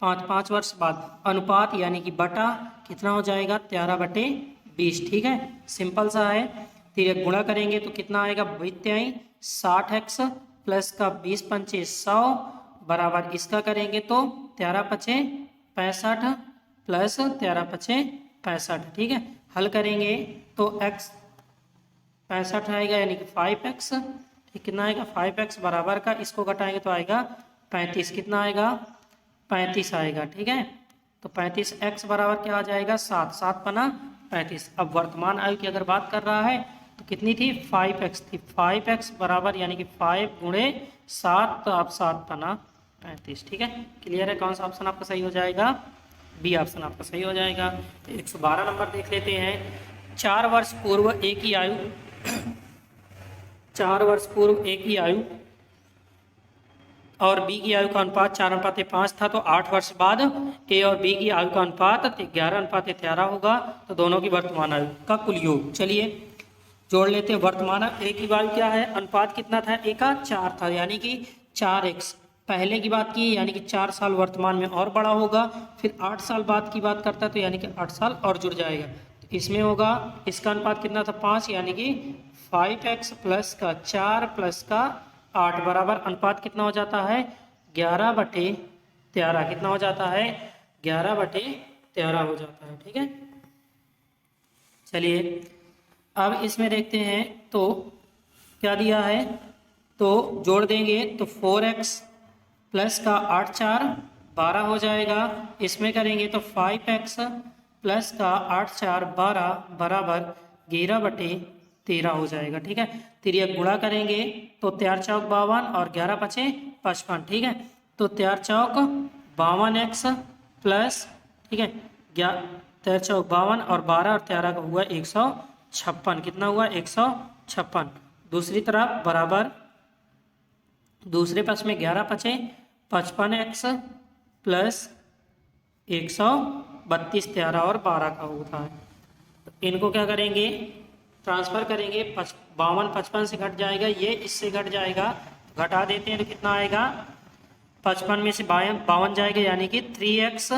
5, 5 वर्ष बाद अनुपात यानी कि बटा कितना हो जाएगा 13/20। ठीक है, सिंपल सा है। फिर गुणा करेंगे तो कितना आएगा 60x प्लस का 20×5 100 बराबर इसका करेंगे तो 13×5 65 प्लस 13×5 65। ठीक है, हल करेंगे तो x 65 आएगा यानी कि 5x। ठीक, कितना आएगा 5x बराबर का इसको घटाएंगे तो आएगा 35। कितना आएगा 35 आएगा। ठीक है, तो 35x बराबर क्या आ जाएगा 7, 7 पना 35। अब वर्तमान आयु की अगर बात कर रहा है तो कितनी थी 5x थी। 5x बराबर यानी कि 5 गुणे 7, तो आप 7 पना 35। ठीक है, क्लियर है। कौन सा ऑप्शन आपका सही हो जाएगा, बी ऑप्शन आपका सही हो जाएगा। 112 नंबर देख लेते हैं। 4 वर्ष पूर्व ए की आयु 4 वर्ष पूर्व ए की आयु और बी की आयु का अनुपात 4:5 था। तो 8 वर्ष बाद ए और बी की आयु का अनुपात 11:13 होगा। तो दोनों की वर्तमान आयु का कुल योग। चलिए जोड़ लेते हैं। वर्तमान ए की आयु क्या है, अनुपात कितना था ए का 4 था यानी कि 4x पहले की बात की यानी कि 4 साल वर्तमान में और बड़ा होगा। फिर 8 साल बाद की बात करता है तो यानी कि 8 साल और जुड़ जाएगा। तो इसमें होगा इसका अनुपात कितना था 5 यानी कि 5x प्लस का 4 प्लस का 8 बराबर अनुपात कितना हो जाता है 11/13। कितना हो जाता है 11/13 हो जाता है। ठीक है, चलिए अब इसमें देखते हैं तो क्या दिया है, तो जोड़ देंगे तो 4x प्लस का 8 4 12 हो जाएगा। इसमें करेंगे तो 5x प्लस का 8 4 12 बराबर 11/13 हो जाएगा। ठीक है, तिरिया गुणा करेंगे तो 4 चौक 52 और 11×5 55। ठीक है, तो 4 चौक 52x प्लस, ठीक है 4 चौक 52 और 12 और 13 का हुआ 156। कितना हुआ 156। दूसरी तरफ बराबर दूसरे पक्ष में 11×5 55x प्लस 132 13 और 12 का होता है। तो इनको क्या करेंगे ट्रांसफर करेंगे। 52 55 से घट जाएगा, ये इससे घट जाएगा, घटा देते हैं तो कितना आएगा 55 में से 52 जाएगा यानी कि 3x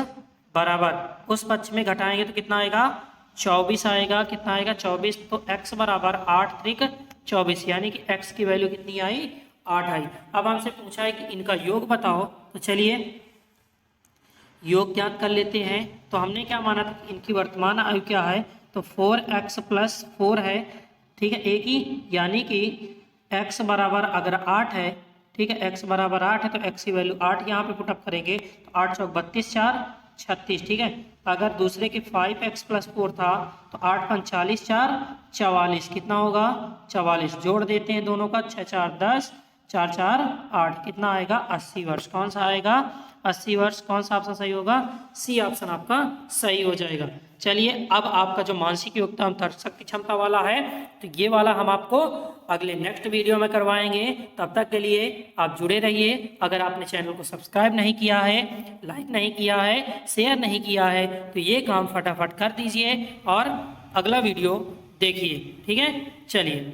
बराबर उस पक्ष में घटाएंगे तो कितना आएगा 24 आएगा। कितना आएगा 24। तो x बराबर 8 3 24 यानी कि x की वैल्यू कितनी आई 8 आई। अब हमसे पूछा है कि इनका योग बताओ, तो चलिए योग ज्ञात कर लेते हैं। तो हमने क्या माना था कि इनकी वर्तमान आयु क्या है, तो 4x प्लस 4 है। ठीक है, एक ही यानी कि x बराबर अगर 8 है, ठीक है x बराबर 8 है तो x की वैल्यू 8 यहाँ पे पुटअप करेंगे तो 8 चौक 32 4 36, ठीक है। अगर दूसरे के 5x+4 था तो 8 5 40, 4 44, कितना होगा 44। जोड़ देते हैं दोनों का, 6 4 10, 4 4 8, कितना आएगा 80 वर्ष। कौन सा आएगा 80 वर्ष। कौन सा ऑप्शन सही होगा, सी ऑप्शन आपका सही हो जाएगा। चलिए अब आपका जो मानसिक योग्यता एवं तर्क शक्ति क्षमता वाला है तो ये वाला हम आपको अगले नेक्स्ट वीडियो में करवाएंगे। तब तक के लिए आप जुड़े रहिए। अगर आपने चैनल को सब्सक्राइब नहीं किया है, लाइक नहीं किया है, शेयर नहीं किया है तो ये काम फटाफट कर दीजिए और अगला वीडियो देखिए, ठीक है। चलिए।